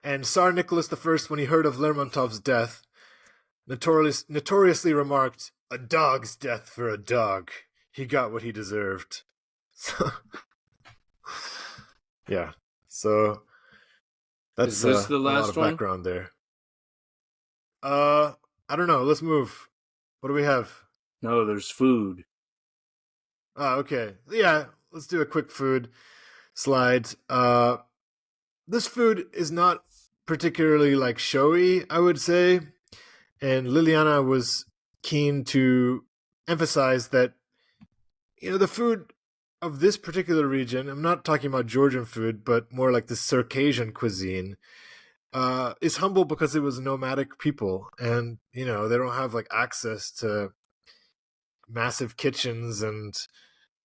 And Tsar Nicholas I, when he heard of Lermontov's death, notoriously remarked, "A dog's death for a dog. He got what he deserved." Yeah. So that's Is this the a lot last of one? background there. I don't know. Let's move. What do we have? No, there's food. Okay. Yeah, let's do a quick food slide. this food is not particularly like showy, I would say. And Liliana was keen to emphasize that, the food of this particular region, I'm not talking about Georgian food, but more like the Circassian cuisine, is humble because it was nomadic people. And, they don't have like access to massive kitchens and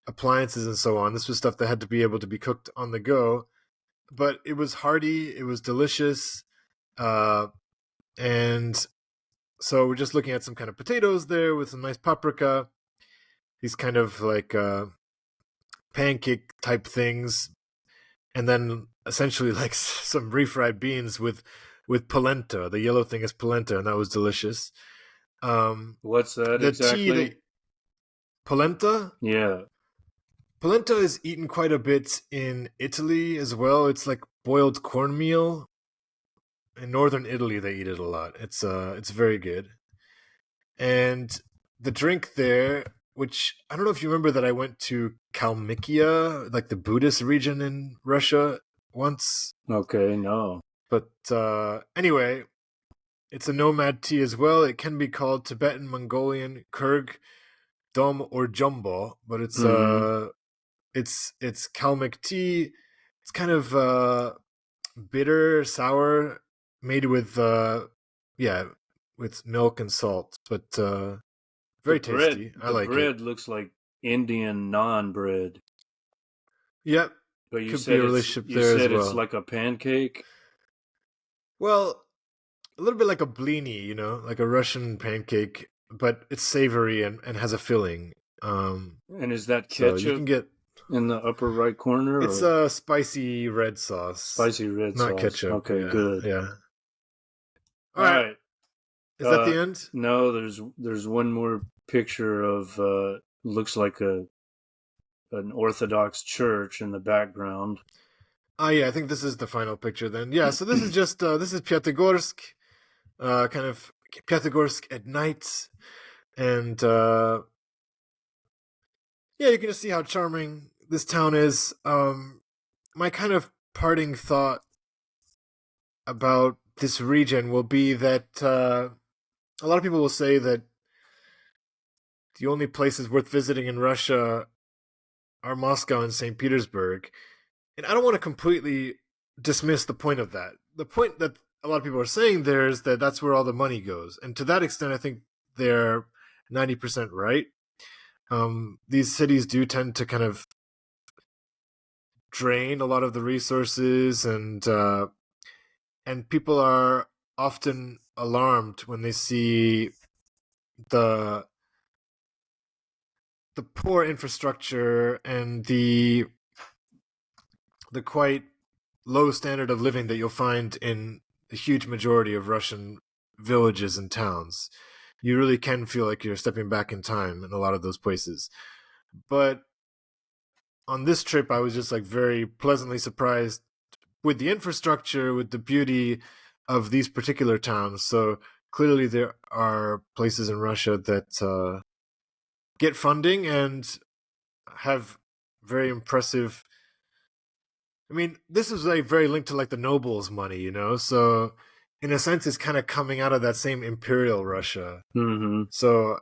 appliances and so on. This was stuff that had to be able to be cooked on the go. But it was hearty, it was delicious. And so we're just looking at some kind of potatoes there with some nice paprika, these kind of like pancake type things, and then essentially like some refried beans with polenta. The yellow thing is polenta, and that was delicious. What's that The tea, exactly? the polenta. Yeah. Polenta is eaten quite a bit in Italy as well. It's like boiled cornmeal. In northern Italy, they eat it a lot. It's very good. And the drink there, which I don't know if you remember that I went to Kalmykia, like the Buddhist region in Russia once. Okay, no. But anyway, it's a nomad tea as well. It can be called Tibetan Mongolian Kurg Dom or Jumbo, but Mm-hmm. it's Kalmyk tea. It's kind of bitter, sour, made with yeah, with milk and salt, but The very bread tasty. I the like it. bread looks like Indian naan bread. Yep, But could be a relationship you there as said it's well. like a pancake? Well, a little bit like a blini, like a Russian pancake, but it's savory and has a filling. And is that So you can ketchup get in the upper right corner it's or a spicy red sauce, spicy red not sauce? ketchup. Okay, Yeah, good. yeah. All All right, right. is that the end? No, there's one more picture of looks like a an Orthodox church in the background. Oh yeah, I think this is the final picture then. Yeah, so this is just this is Pyatigorsk, kind of Pyatigorsk at night, and yeah, you can just see how charming this town is. My kind of parting thought about this region will be that a lot of people will say that the only places worth visiting in Russia are Moscow and St. Petersburg. And I don't want to completely dismiss the point of that. The point that a lot of people are saying there is that that's where all the money goes. And to that extent, I think they're 90% right. These cities do tend to kind of drain a lot of the resources, and people are often alarmed when they see the the poor infrastructure and the quite low standard of living that you'll find in the huge majority of Russian villages and towns. You really can feel like you're stepping back in time in a lot of those places. But on this trip, I was just like very pleasantly surprised with the infrastructure, with the beauty of these particular towns. So clearly, there are places in Russia that get funding and have very impressive. I mean, this is like very linked to like the nobles' money. So in a sense, it's kind of coming out of that same imperial Russia. Mm-hmm. So,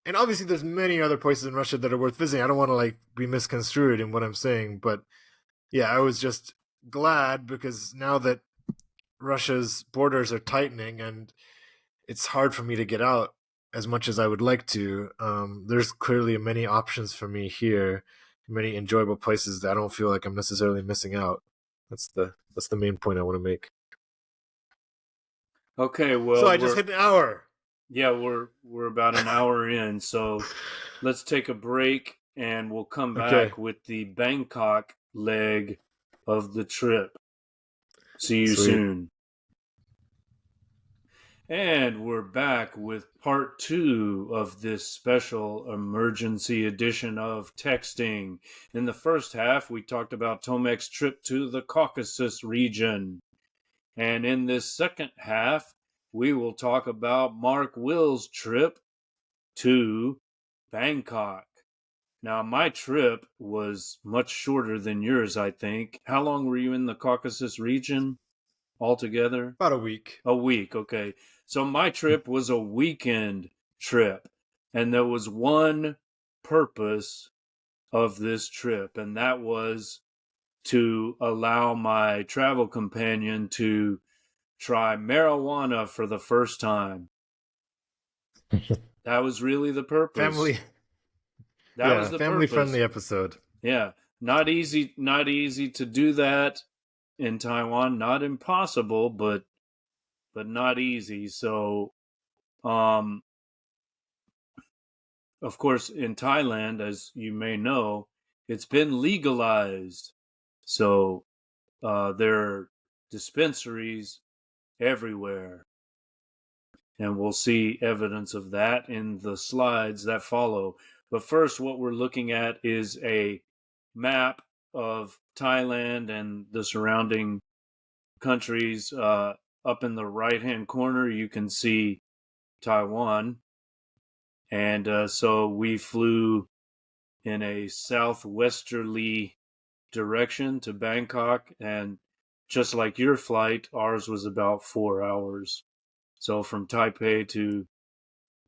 and obviously, there's many other places in Russia that are worth visiting. I don't want to like be misconstrued in what I'm saying, but yeah, I was just glad because now that Russia's borders are tightening and it's hard for me to get out as much as I would like to. There's clearly many options for me here, many enjoyable places that I don't feel like I'm necessarily missing out. That's the main point I want to make. Okay, So well I just hit an hour. we're about an hour in, so let's take a break and we'll come Okay, back with the Bangkok leg of the trip. See you sweet. soon. And we're back with part two of this special emergency edition of Texting. In the first half, we talked about Tomek's trip to the Caucasus region. And in this second half, we will talk about Mark Will's trip to Bangkok. Now, my trip was much shorter than yours, I think. How long were you in the Caucasus region altogether? About a week. A week, okay. So my trip was a weekend trip, and there was one purpose of this trip, and that was to allow my travel companion to try marijuana for the first time. That was really the purpose. Family, That was yeah, the family purpose. friendly episode. Yeah, not easy to do that in Taiwan. Not impossible, but not easy. So, um, of course, in Thailand, as you may know, it's been legalized. So there are dispensaries everywhere. And we'll see evidence of that in the slides that follow. But first, what we're looking at is a map of Thailand and the surrounding countries. Up in the right hand corner, you can see Taiwan. And so we flew in a southwesterly direction to Bangkok. And just like your flight, ours was about 4 hours. So from Taipei to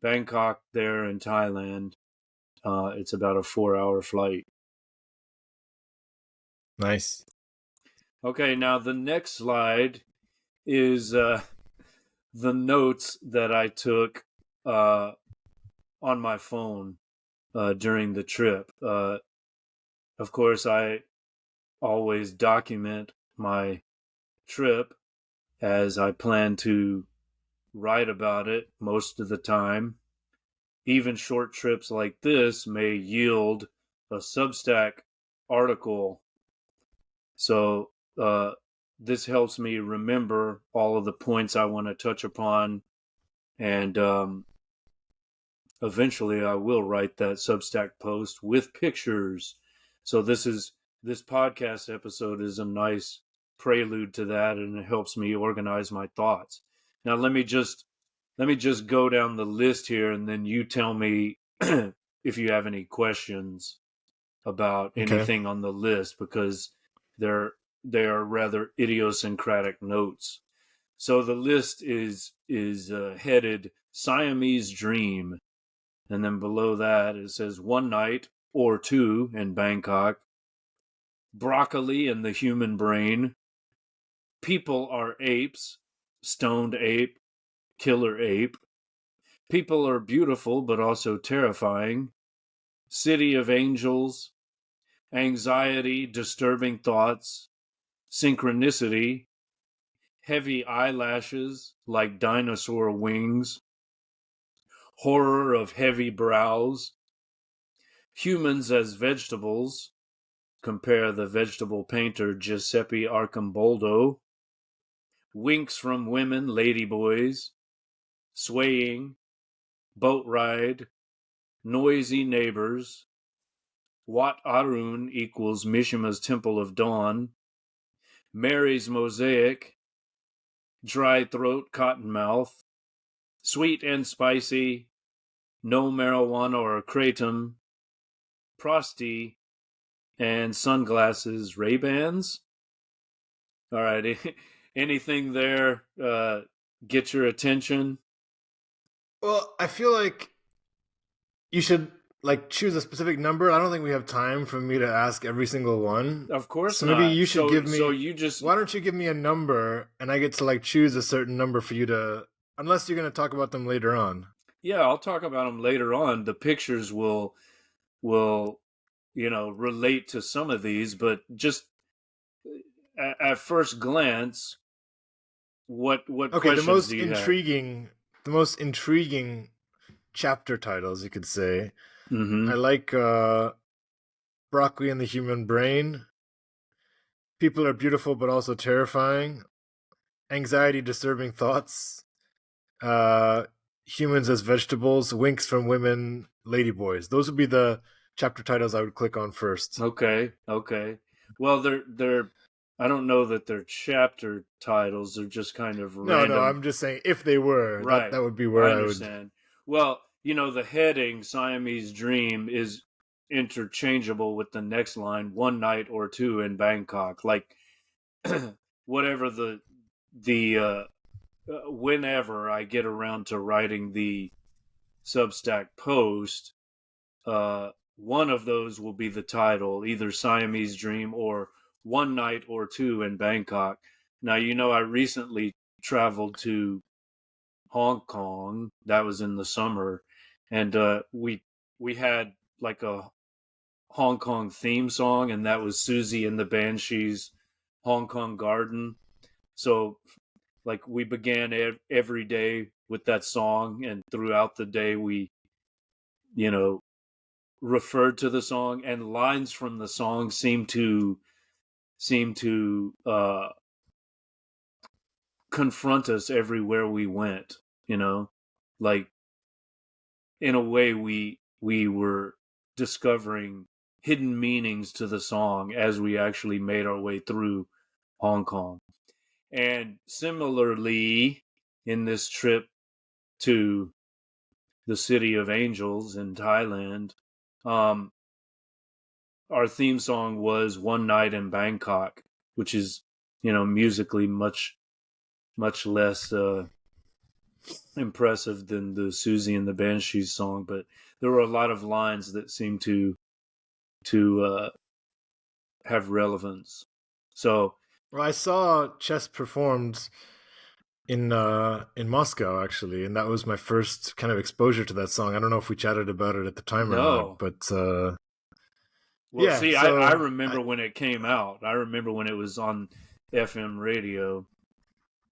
Bangkok, there in Thailand, it's about a 4 hour flight. Nice. Okay, now the next slide is the notes that I took on my phone during the trip. Of course, I always document my trip as I plan to write about it most of the time. Even short trips like this may yield a Substack article. So this helps me remember all of the points I want to touch upon, and eventually I will write that Substack post with pictures. So this podcast episode is a nice prelude to that, and it helps me organize my thoughts. Now let me just go down the list here, and then you tell me if you have any questions about Okay. anything on the list, because they are rather idiosyncratic notes. So the list is headed Siamese Dream, and then below that it says one night or two in Bangkok, broccoli and the human brain, people are apes, stoned ape, killer ape, people are beautiful but also terrifying, city of angels, anxiety, disturbing thoughts, synchronicity, heavy eyelashes like dinosaur wings, horror of heavy brows, humans as vegetables, compare the vegetable painter Giuseppe Arcimboldo, winks from women, ladyboys, swaying, boat ride, noisy neighbors, Wat Arun equals Mishima's Temple of Dawn, Mary's Mosaic, dry throat, cottonmouth, sweet and spicy, no marijuana or kratom, prosty, and sunglasses, Ray-Bans. All right, anything there get your attention? Well, I feel like you should like choose a specific number. I don't think we have time for me to ask every single one. Of course So maybe not. you should give So me. you just Why don't you give me a number and I get to like choose a certain number for you to, unless you're going to talk about them later on. yeah, I'll talk about them later on. The pictures will relate to some of these, but just at first glance, what Okay, questions do you have? the most intriguing chapter titles you could say. Mm-hmm. I like Broccoli and the Human Brain. People are beautiful but also terrifying. Anxiety, disturbing thoughts. Uh, humans as vegetables. Winks from women. Ladyboys. Those would be the chapter titles I would click on first. Okay, okay. Well, they're I don't know that they're chapter titles. They're just kind of No, no, random. I'm just saying if they were, that Right. would be I where I would. understand. Well, the heading Siamese Dream interchangeable with the next line, one night or two in Bangkok. Like whatever the whenever I get around to writing the Substack post, one of those will be the title, either Siamese Dream or One Night or Two in Bangkok. Now, I recently traveled to Hong Kong. That was in the summer, and we had like a Hong Kong theme song, and that was Susie and the Banshees, Hong Kong Garden. So, like, we began every day with that song, and throughout the day, we, you know, referred to the song, and lines from the song seem to confront us everywhere we went. Like in a way, we were discovering hidden meanings to the song as we actually made our way through Hong Kong. And similarly, in this trip to the City of Angels in Thailand, um, our theme song was One Night in Bangkok, which is, musically much less impressive than the Susie and the Banshees song, but there were a lot of lines that seemed to have relevance. So, well, I saw Chess performed in Moscow actually, and that was my first kind of exposure to that song. I don't know if we chatted about it at the time or no. not, but Well, yeah. see, So I remember when it came out. I remember when it was on FM radio,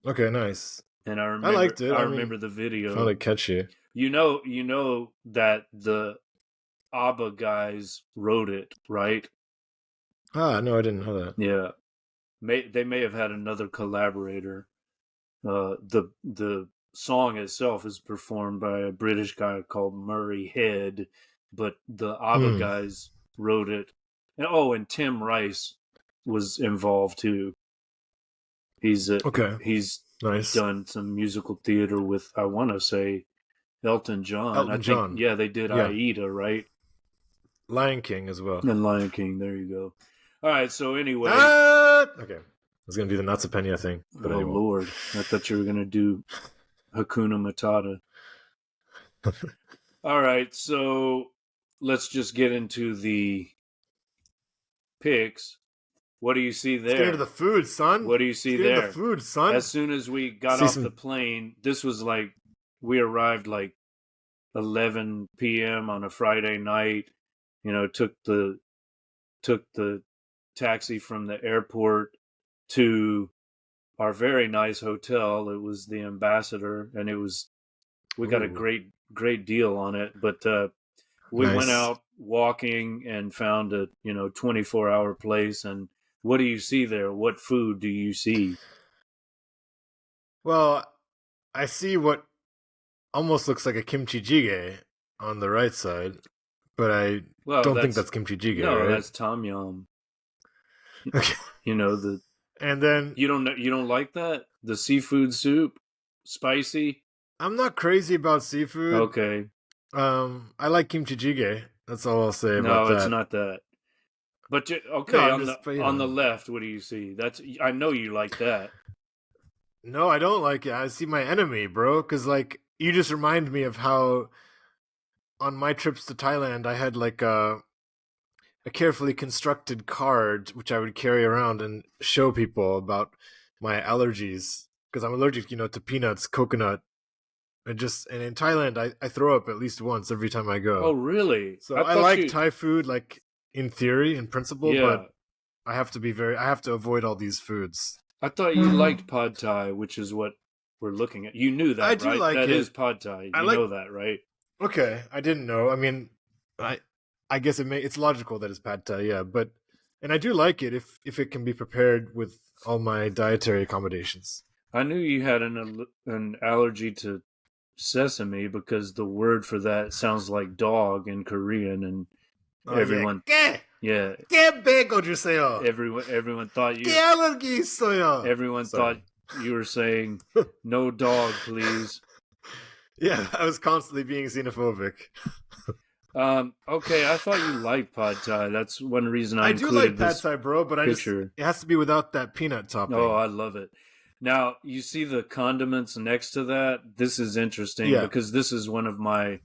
okay, nice. and I liked it. I I mean, remember the video. found it catchy. You know that the ABBA guys wrote it, right? Ah, no, I didn't know that. Yeah, they may have had another collaborator. The song itself is performed by a British guy called Murray Head, but the ABBA guys wrote it. And Tim Rice was involved too. He's nice. done some musical theater with, I want to say, Elton John. Elton John. Yeah, they did Aida, right? Lion King as well. And Lion King. There you go. All right. So anyway, okay. I was gonna do the Not So Pena thing, but oh Lord, I thought you were gonna do Hakuna Matata. All right, so let's just get into the picks. What do you see there? Let's get into the food, son. What do you see there? The food, son. As soon as we got off the plane, this was like we arrived like 11 p.m. on a Friday night. Took the taxi from the airport to our very nice hotel. It was the Ambassador, and we got a great deal on it. But we went out walking and found a 24-hour place. And what do you see there? What food do you see? Well, I see what almost looks like a kimchi jjigae on the right side, but I don't think that's kimchi jjigae. No, right? That's tom yum. Okay. And then you don't like that? The seafood soup, spicy? I'm not crazy about seafood. Okay. I like kimchi jjigae. That's all I'll say about that. No, it's not that. But on the left, what do you see? I know you like that. No, I don't like it. I see my enemy, bro. Because you just remind me of how on my trips to Thailand I had a carefully constructed card which I would carry around and show people about my allergies, because I'm allergic, to peanuts, coconut. And in Thailand I throw up at least once every time I go. Oh, really? So I like Thai food, in theory, in principle, but I have to avoid all these foods. I thought you liked pad thai, which is what we're looking at. You knew that, I right? do like that it. is pad thai. You know that, right? Okay, I didn't know. I mean, I guess it's logical that it's pad thai, yeah. And I do like it if it can be prepared with all my dietary accommodations. I knew you had an allergy to sesame because the word for that sounds like dog in Korean, and everyone, everyone thought you. Everyone thought you were saying, "No dog, please." Yeah, I was constantly being xenophobic. Okay, I thought you liked pad thai. That's one reason I I do like included pad this thai, bro, but picture. it has to be without that peanut Oh, topping. I love it. Now, you see the condiments next to that? This is interesting Yeah. because this is one of my,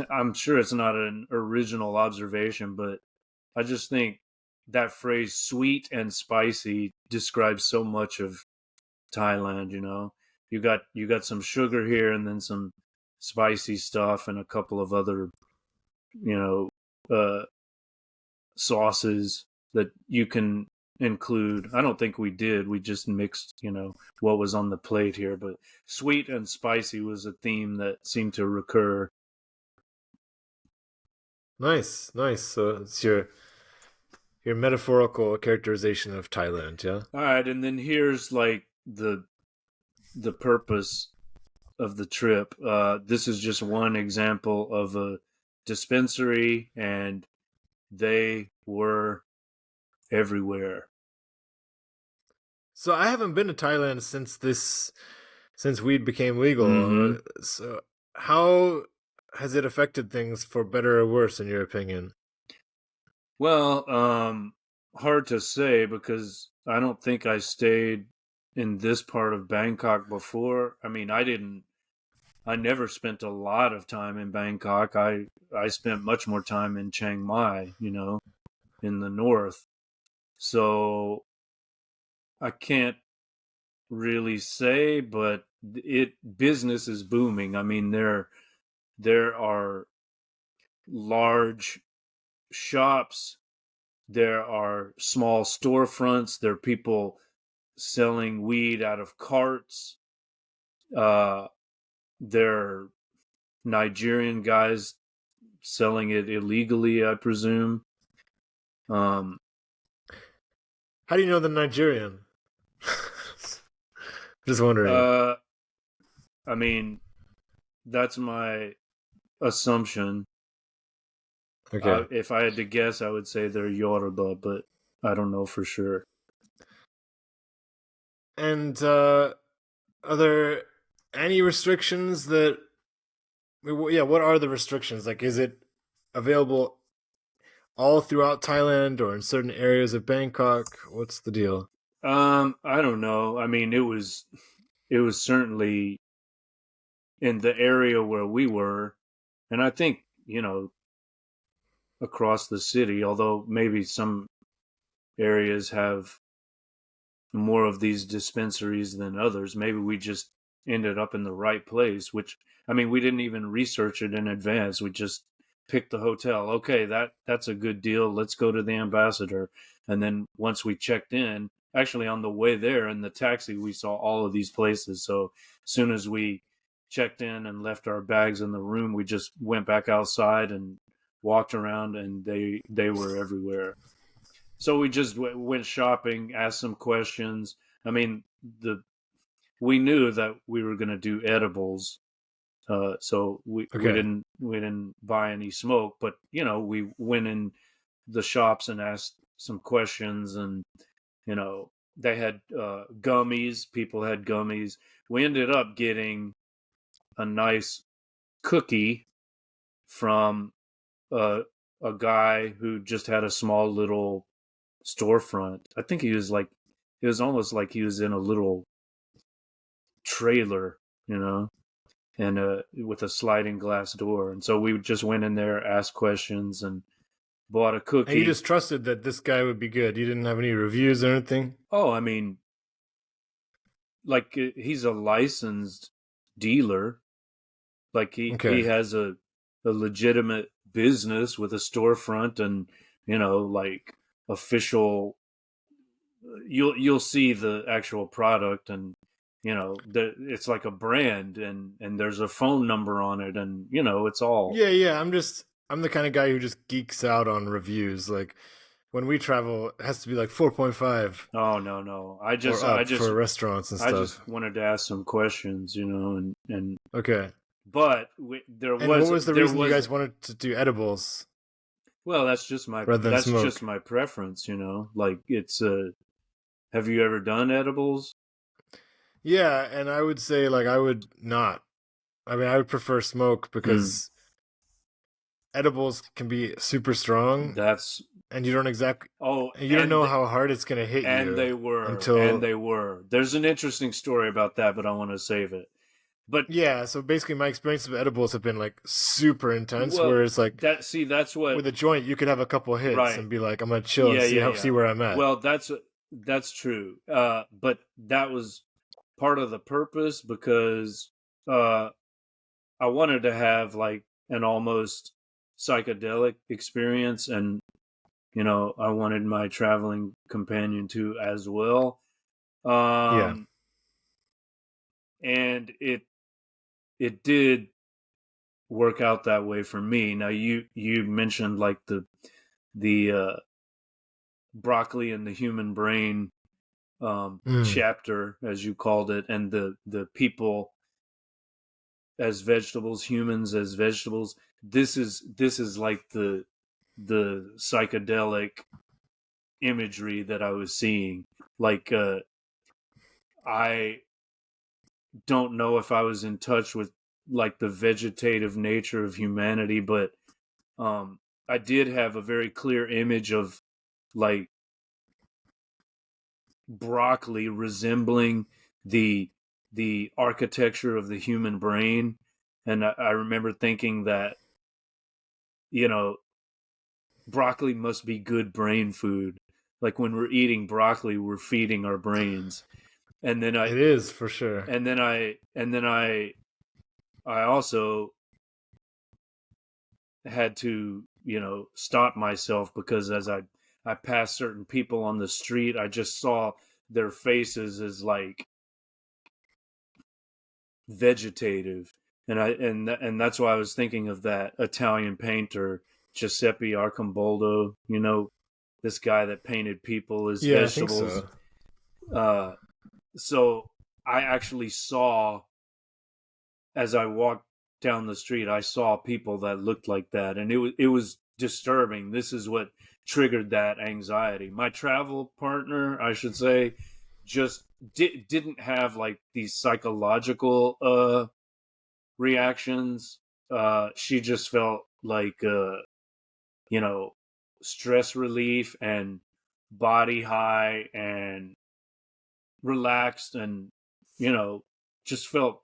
I'm sure it's not an original observation, but I just think that phrase sweet and spicy describes so much of Thailand, you know. You got some sugar here and then some spicy stuff and a couple of other, you know, uh sauces that you can include. I don't think we did. We just mixed, what was on the plate here, but sweet and spicy was a theme that seemed to recur. Nice, nice. So it's your metaphorical characterization of Thailand, yeah? All right, and then here's like the purpose of the trip. This is just one example of a dispensary, and they were everywhere. So I haven't been to Thailand since weed became legal. Mm-hmm. So how has it affected things for better or worse in your opinion? Well, hard to say because I don't think I stayed in this part of Bangkok before. I mean, I never spent a lot of time in Bangkok. I spent much more time in Chiang Mai, in the north. So I can't really say, but it business is booming. I mean, there are large shops, there are small storefronts, there are people selling weed out of carts. Uh, there are Nigerian guys selling it illegally, I presume. Um, How do you know the Nigerian? Just wondering. uh, I mean, that's my assumption. Okay. If I had to guess, I would say they're Yoruba, but I don't know for sure. And are there any restrictions that yeah, what are the restrictions? Like is it available all throughout Thailand or in certain areas of Bangkok? What's the deal? I don't know. I mean, it was certainly in the area where we were, and I think across the city. Although maybe some areas have more of these dispensaries than others. Maybe we just ended up in the right place. Which I mean, we didn't even research it in advance. We just picked the hotel. Okay, that's a good deal. Let's go to the Ambassador. And then once we checked in, actually on the way there in the taxi, we saw all of these places. So as soon as we checked in and left our bags in the room, we just went back outside and walked around, and they were everywhere. So we just went shopping, asked some questions. I mean, the we knew that we were going to do edibles, so we Okay. didn't buy any smoke, but we went in the shops and asked some questions, and they had gummies. People had gummies. We ended up getting a nice cookie from uh, a guy who just had a small little storefront. I think it was almost like he was in a little trailer, you know, and with a sliding glass door. And so we just went in there, asked questions, and bought a And you cookie. just trusted that this guy would be good. You didn't have any reviews or anything? Oh, I mean, like he's a licensed dealer. Like he Okay. has a legitimate business with a storefront and like official. You'll see the actual product, and it's like a brand, and there's a phone number on it, and it's all. Yeah, yeah. I'm the kind of guy who just geeks out on reviews. Like when we travel, it has to be like 4.5 Oh, no, I or just I up just for restaurants and I just stuff. wanted to ask some questions, and Okay. but there And what was was the there reason you was guys wanted to do edibles well, rather than that's just smoke? my preference, like it's have you ever done edibles? Yeah, and I would say like I would not. I mean, I would prefer smoke Hmm. because edibles can be super strong, That's and you don't exactly oh, you don't know how hard it's gonna hit you and until they were. There's an interesting story about that, but I want to save it. But yeah. So basically, my experiences with edibles have been like super intense. well, Whereas like that's what with a joint, you could have a couple hits right. and be like, I'm gonna chill and Yeah, see yeah, how yeah. see where I'm at. Well, that's true. But that was part of the purpose because uh I wanted to have like an almost psychedelic experience, and I wanted my traveling companion to as well. Yeah, Um and it did work out that way for me. Now you mentioned like the broccoli and the human brain mm, chapter, as you called it, and the people as vegetables, humans as vegetables. This is like the psychedelic imagery that I was seeing. Like I don't know if I was in touch with like the vegetative nature of humanity, but um, I did have a very clear image of like broccoli resembling the the architecture of the human brain, and I remember thinking that you know broccoli must be good brain food. Like when we're eating broccoli, we're feeding our brains. And then I it is for sure. and then I also had to stop myself because as I passed certain people on the street, I just saw their faces as like vegetative, and that's why I was thinking of that Italian painter Giuseppe Arcimboldo, this guy that painted people as Yeah, I think vegetables. so. uh so I actually saw, as I walked down the street, I saw people that looked like that, and it was disturbing. This is what triggered that anxiety. My travel partner, I should say, just didn't have like these psychological reactions. She just felt like you know stress relief and body high and relaxed, and just felt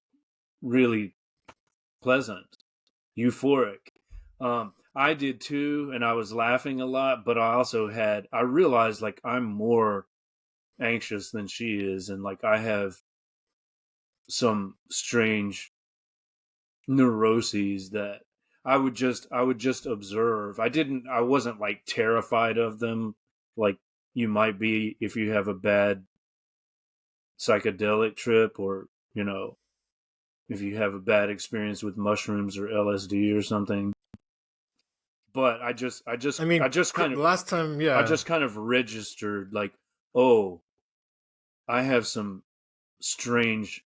really pleasant, euphoric. I did too, and I was laughing a lot, but I realized like I'm more anxious than she is, and like I have some strange neuroses that I would just observe. I wasn't like terrified of them like you might be if you have a bad psychedelic trip, or if you have a bad experience with mushrooms or LSD or something. But I mean, the last time, I yeah, just kind of registered like, oh, I have some strange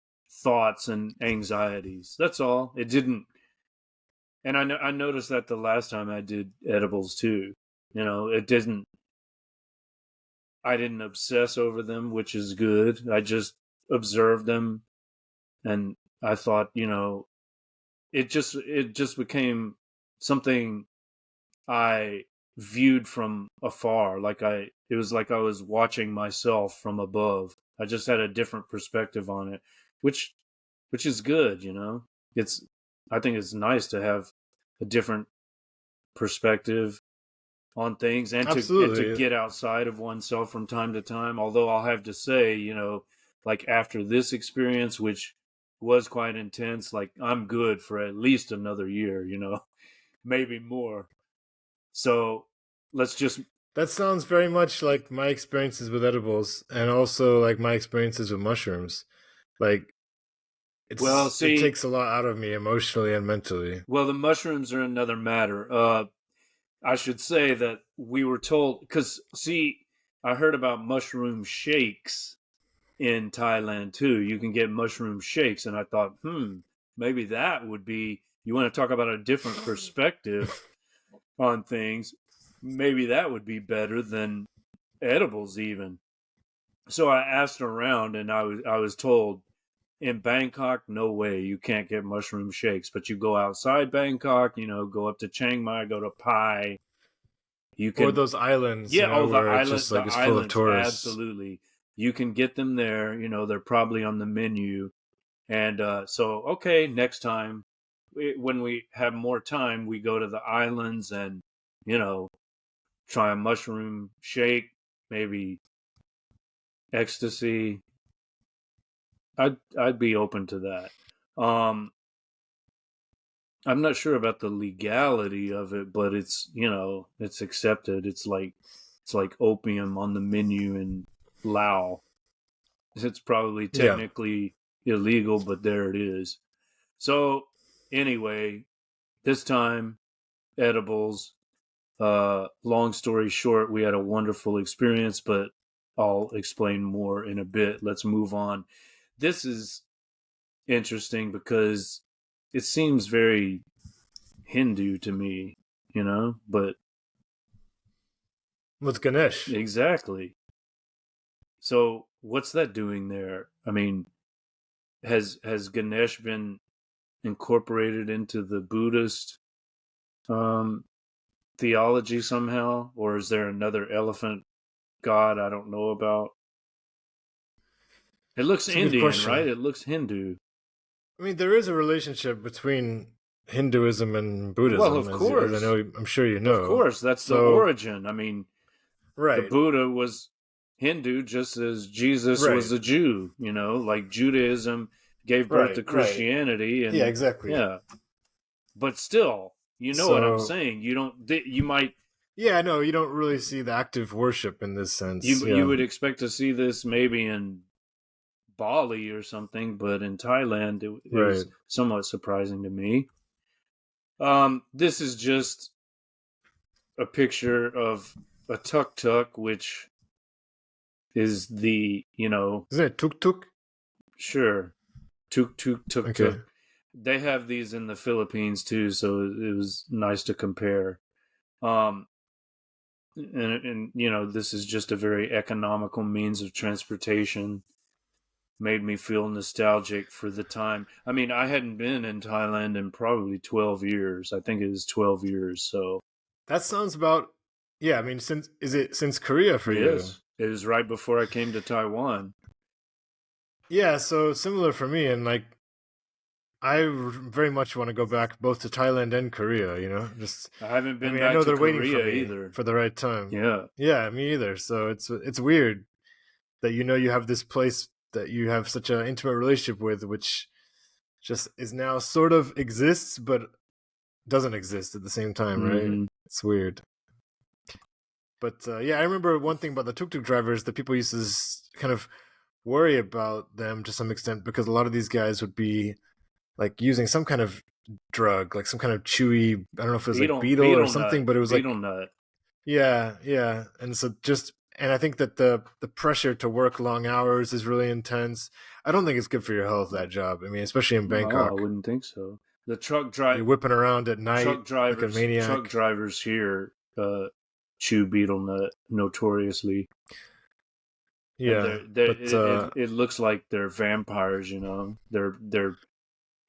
thoughts and anxieties. That's all. It didn't, and I noticed that the last time I did edibles too. It didn't. I didn't obsess over them, which is good. I just observed them, and I thought, it just became something I viewed from afar. It was like I was watching myself from above. I just had a different perspective on it, which which is good. It's I think it's nice to have a different perspective on things, and to absolutely. get outside of oneself from time to time. Although I'll have to say, like after this experience, which was quite intense, like I'm good for at least another year, maybe more. So let's just That sounds very much like my experiences with edibles, and also like my experiences with mushrooms. Like well it see takes a lot out of me emotionally and mentally. well the mushrooms are another matter. I should say that we were told, because see, I heard about mushroom shakes in Thailand too. You can get mushroom shakes, and I thought, maybe that would be. You want to talk about a different perspective on things? Maybe that would be better than edibles, even. So I asked around, and I was told in Bangkok, no way, you can't get mushroom shakes. But you go outside Bangkok, go up to Chiang Mai, go to Pai. You Or can, those islands, yeah. Oh, where it's just the like it's full of islands, tourists. absolutely. You can get them there. They're probably on the menu. And so, okay, next time, when we have more time, we go to the islands and you know try a mushroom shake, maybe ecstasy. I'd be open to that. I'm not sure about the legality of it, but it's accepted. It's like opium on the menu in Laos. It's probably Yeah. technically illegal, but there it is. So anyway, this time edibles. Long story short, we had a wonderful experience, but I'll explain more in a bit. Let's move on. This is interesting because it seems very Hindu to me, but With Ganesh. exactly. So what's that doing there? I mean, has Ganesh been incorporated into the Buddhist um, theology somehow, or is there another elephant god I don't know about? It looks It's a good Indian, right? question. It looks Hindu. I mean, there is a relationship between Hinduism and Well, Buddhism, of as I course. know, I'm sure you Of know. course, that's the So, origin. I mean, the right, Buddha was Hindu just as Jesus right, was a Jew, like Judaism gave birth to right. Christianity Yeah, and exactly. yeah. But still, you know what I'm So, saying. You don't you might yeah, no, you don't really see the active worship in this sense. you Yeah, would expect to see this maybe in Bali or something, but in Thailand it right. was somewhat surprising to me. This is just a picture of a tuk tuk, which is Isn't it tuk tuk? sure, tuk tuk tuk Okay. tuk. They have these in the Philippines too, so it was nice to compare. Um, and this is just a very economical means of transportation. Made me feel nostalgic for the time. I mean, I hadn't been in Thailand in probably 12 years. I think it is 12 years. So, That sounds about. Yeah, I mean, since Korea for you? yes, it was right before I came to Taiwan. Yeah, so similar for me, and like very much want to go back both to Thailand and Korea. Just, I haven't I been mean, I back know to they're waiting for Korea me either. for the right time. Yeah. Yeah, me either. So it's weird that you have this place that you have such an intimate relationship with, which just is now sort of exists but doesn't exist at the same time, right? Mm-hmm. It's weird. But yeah, I remember one thing about the tuk tuk drivers that people used to kind of worry about them to some extent because a lot of these guys would be like using some kind of drug, like some kind of chewy, I don't know if it was like beetle or Betel nut, something, but it was betel like, nut. yeah, yeah. And so and I think that the pressure to work long hours is really intense. I don't think it's good for your health, that job. I mean, especially in No, I Bangkok. wouldn't think so. The You're whipping around at night like a truck maniac. drivers here chew betel nut notoriously, and Yeah, but it looks like they're vampires. Their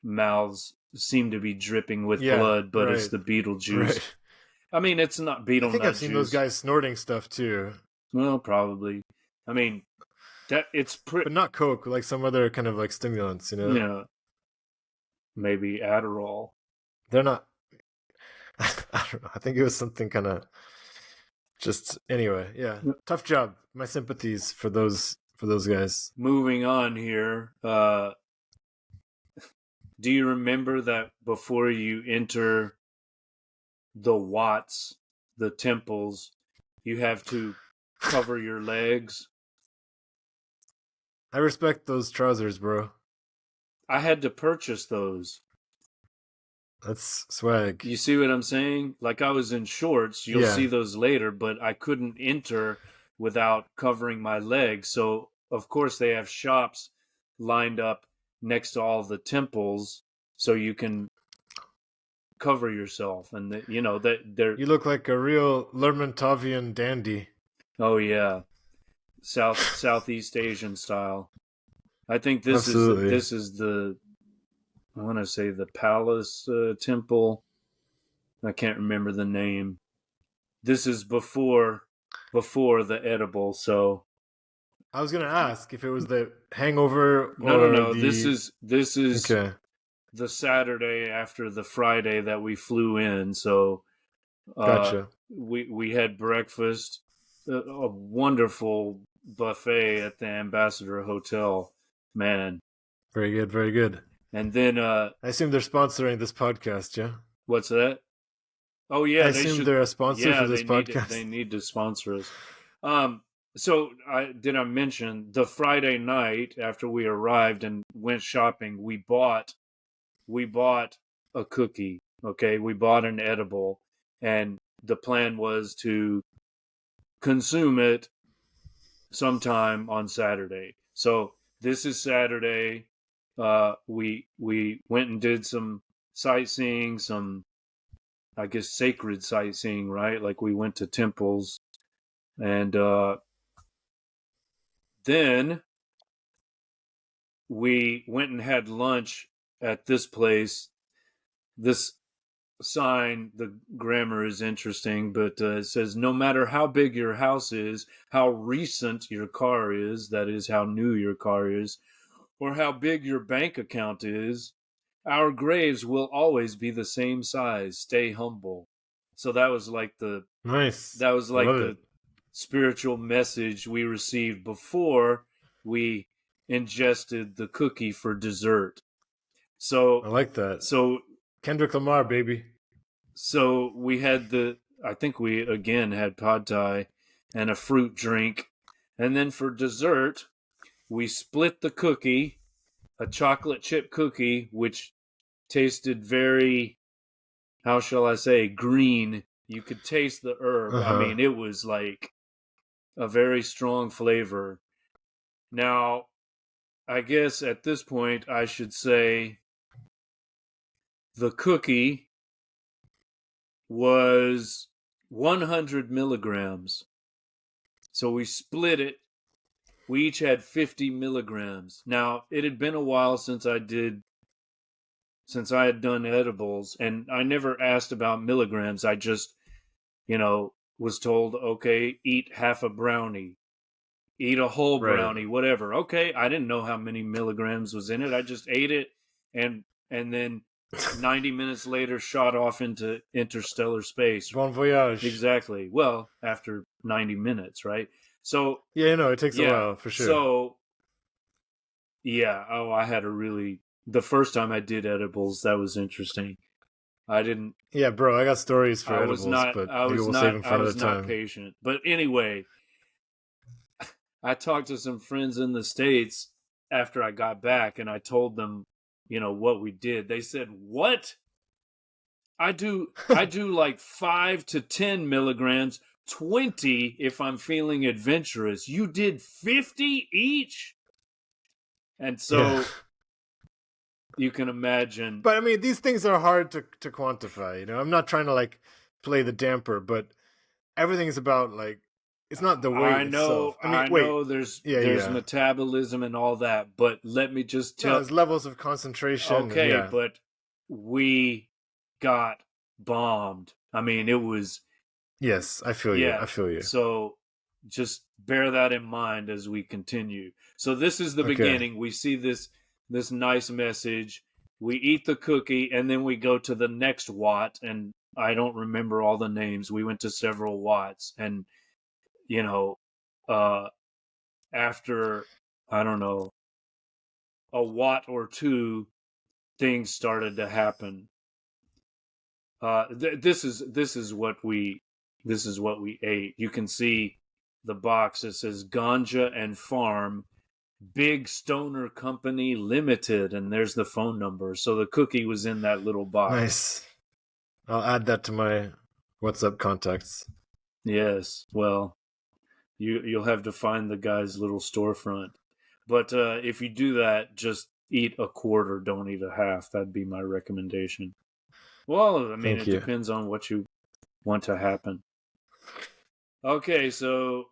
mouths seem to be dripping with yeah, blood, but it's right, the beetle juice. right. I mean, it's not I betel think I've nut seen those juice. guys snorting stuff too, Well, probably. I mean, that it's pretty. but not coke, like some other kind of like stimulants. Maybe Adderall. They're not. I don't know. I think it was something kind of just anyway. Yeah, tough job. My sympathies for those guys. Moving on here. Do you remember that before you enter the Watts, the temples, you have to cover your legs? I respect those trousers, bro. I had to purchase those. That's swag. You see what I'm saying? Like I was in shorts. You'll Yeah. see those later, but I couldn't enter without covering my legs. So, of course, they have shops lined up next to all the temples so you can cover yourself. And, that they're, You look like a real Lermontovian dandy. oh, yeah, Southeast Asian style. I think Absolutely. this is the, I want to say the Palace Temple. I can't remember the name. This is before the edible. So I was gonna ask if it was the hangover or no. the. This is Okay, the Saturday after the Friday that we flew in. So uh, gotcha. we had breakfast, a wonderful buffet at the Ambassador Hotel, man. Very good, very good. And then I assume they're sponsoring this podcast, yeah? what's that? Oh I yeah, they assume should. they're a sponsor Yeah, for this they podcast. need to sponsor us. So I mention the Friday night after we arrived and went shopping, we bought a cookie. Okay, we bought an edible, and the plan was to consume it sometime on Saturday. So this is Saturday. We went and did some sightseeing, some, I guess, sacred sightseeing, right? Like we went to temples, and then we went and had lunch at this place. This sign, the grammar is interesting, but it says, no matter how big your house is, how recent your car is, that is, how new your car is, or how big your bank account is, our graves will always be the same size. Stay humble. So Nice. that was I like love it. the spiritual message we received before we ingested the cookie for dessert. I So like that. so Kendrick Lamar, baby. so we had I think we again had pad thai and a fruit drink, and then for dessert we split the cookie, a chocolate chip cookie which tasted very, how shall I say, green. You could taste the herb. Uh I huh. mean, it was like a very strong flavor. Now, I guess at this point I should say the cookie was 100 milligrams. So we split it. We each had 50 milligrams. Now, it had been a while since I had done edibles, and I never asked about milligrams. I just, was told, okay, eat half a brownie, eat a whole Right. brownie, whatever. Okay, I didn't know how many milligrams was in it. I just ate it, and then 90 minutes later shot off into interstellar space. Bon voyage. Exactly. Well, after 90 minutes, right? So, Yeah, it takes a yeah. while for sure. So, yeah. Oh, I had a really, the first time I did edibles, that was interesting. I didn't, Yeah, bro, I got stories for edibles, but maybe we'll save them for I another was not time. patient. But anyway, I talked to some friends in the States after I got back, and I told them, what we did. They said, "What? I do like 5 to 10 milligrams, 20 if I'm feeling adventurous. You did 50 each?" And Yeah. so you can imagine. But I mean, these things are hard to quantify, I'm not trying to like play the damper, but everything is about like it's not the weight itself. I mean, I wait. know Yeah, there's yeah. metabolism and all that, but let me just No, tell. there's levels of concentration and Okay, yeah. but we got bombed. I mean, it was, Yes, I feel you. yeah. I feel you. So just bear that in mind as we continue. So this is the Okay. beginning. We see this nice message. We eat the cookie, and then we go to the next Watt, and I don't remember all the names. We went to several Watts, and you know, uh, after, I don't know, a Watt or two, things started to happen. This is what we ate. You can see the box. It says Ganja and Farm, Big Stoner Company Limited, and there's the phone number. So the cookie was in that little box. Nice. I'll add that to my WhatsApp contacts. Yes. Well, you'll have to find the guy's little storefront. But if you do that, just eat a quarter. Don't eat a half. That'd be my recommendation. Well, I mean, Thank it you. depends on what you want to happen. Okay, so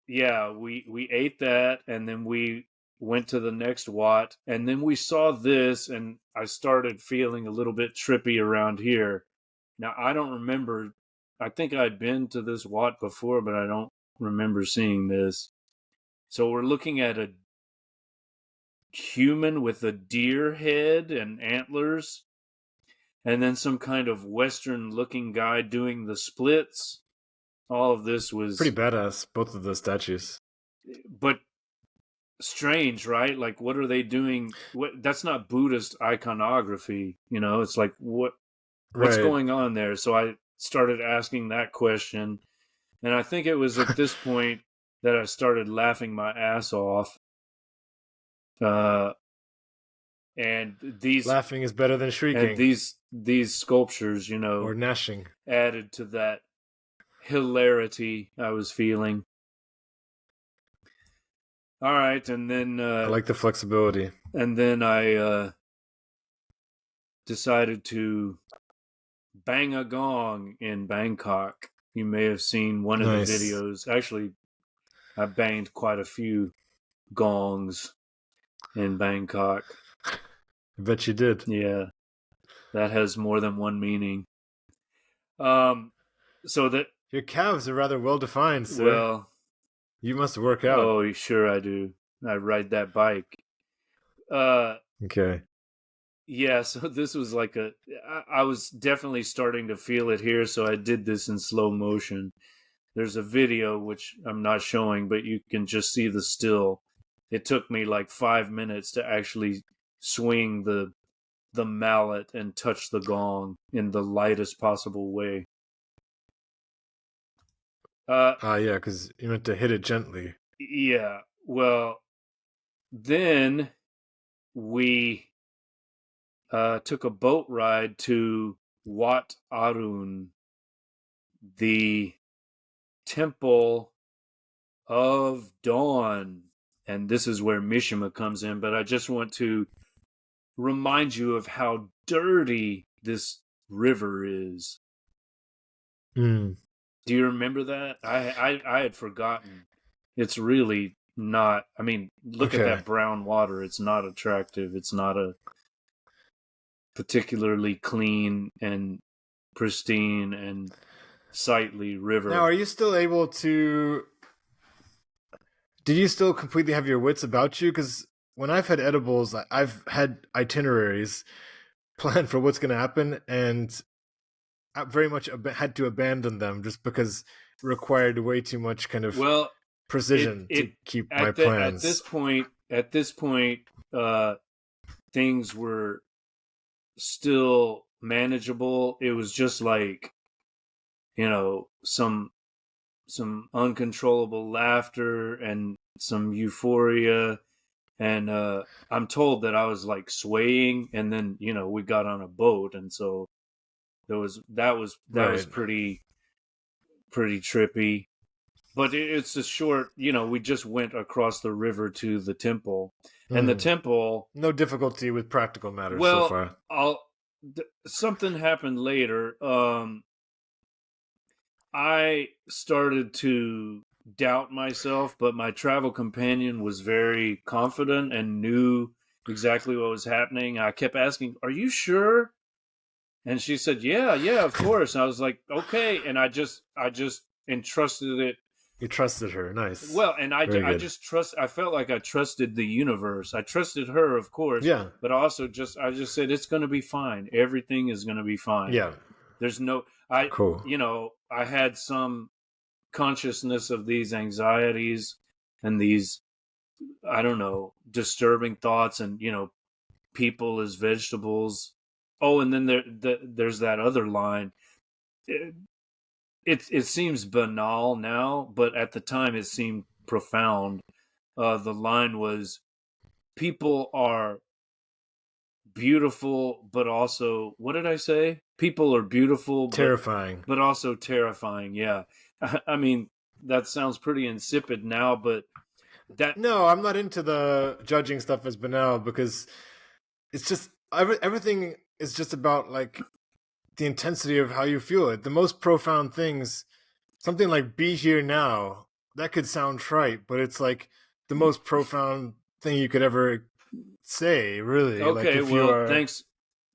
yeah, we ate that, and then we went to the next Wat, and then we saw this, and I started feeling a little bit trippy around here. Now, I don't remember, I think I'd been to this Wat before, but I don't remember seeing this. So we're looking at a human with a deer head and antlers, and then some kind of Western looking guy doing the splits. All of this was pretty badass, both of the statues. But strange, right? Like, what are they doing? That's not Buddhist iconography, it's like, what's Right. going on there? So I started asking that question, and I think it was at this point that I started laughing my ass off. And these Laughing is better than shrieking. And these sculptures, or gnashing, added to that hilarity I was feeling. All right, and then I like the flexibility. And then I decided to bang a gong in Bangkok. You may have seen one of the videos. Actually, I banged quite a few gongs in Bangkok. I bet you did. Yeah, that has more than one meaning. So that your calves are rather well defined, sir. Well, you must work out. Oh, sure I do. I ride that bike. Okay. Yeah, so this was like I was definitely starting to feel it here, so I did this in slow motion. There's a video, which I'm not showing, but you can just see the still. It took me like 5 minutes to actually swing the mallet and touch the gong in the lightest possible way. Yeah, because you meant to hit it gently. Yeah, well, then we took a boat ride to Wat Arun, the Temple of Dawn. And this is where Mishima comes in, but I just want to remind you of how dirty this river is. Mm. Do you remember that? I had forgotten. It's really not. I mean, look at that brown water. It's not attractive. It's not a particularly clean and pristine and sightly river. Now, are you still able to... Did you still completely have your wits about you? Because when I've had edibles, I've had itineraries planned for what's going to happen, and I very much had to abandon them just because it required way too much kind of precision to keep my plans. At this point, things were still manageable. It was just like, some uncontrollable laughter and some euphoria, and I'm told that I was like swaying, and then we got on a boat, and so that was pretty trippy. But it's a short, we just went across the river to the temple, and the temple. No difficulty with practical matters so far. Something happened later. I started to doubt myself, but my travel companion was very confident and knew exactly what was happening. I kept asking, "Are you sure?" And she said, "Yeah, of course." And I was like, "Okay," and I just entrusted it. You trusted her, nice. Well, and I just I felt like I trusted the universe. I trusted her, of course. Yeah. But also I just said, it's going to be fine. Everything is going to be fine. Yeah. There's no, cool. I had some consciousness of these anxieties and these, I don't know, disturbing thoughts, and, people as vegetables. Oh, and then there's that other line. It seems banal now, but at the time it seemed profound. The line was, people are beautiful, but also, what did I say? People are beautiful, terrifying, but also terrifying. Yeah. I mean, that sounds pretty insipid now, but No, I'm not into the judging stuff as banal, because it's just everything is just about like the intensity of how you feel it. The most profound things, something like "be here now," that could sound trite, but it's like the most profound thing you could ever say, really. Like Okay, if you well, are, thanks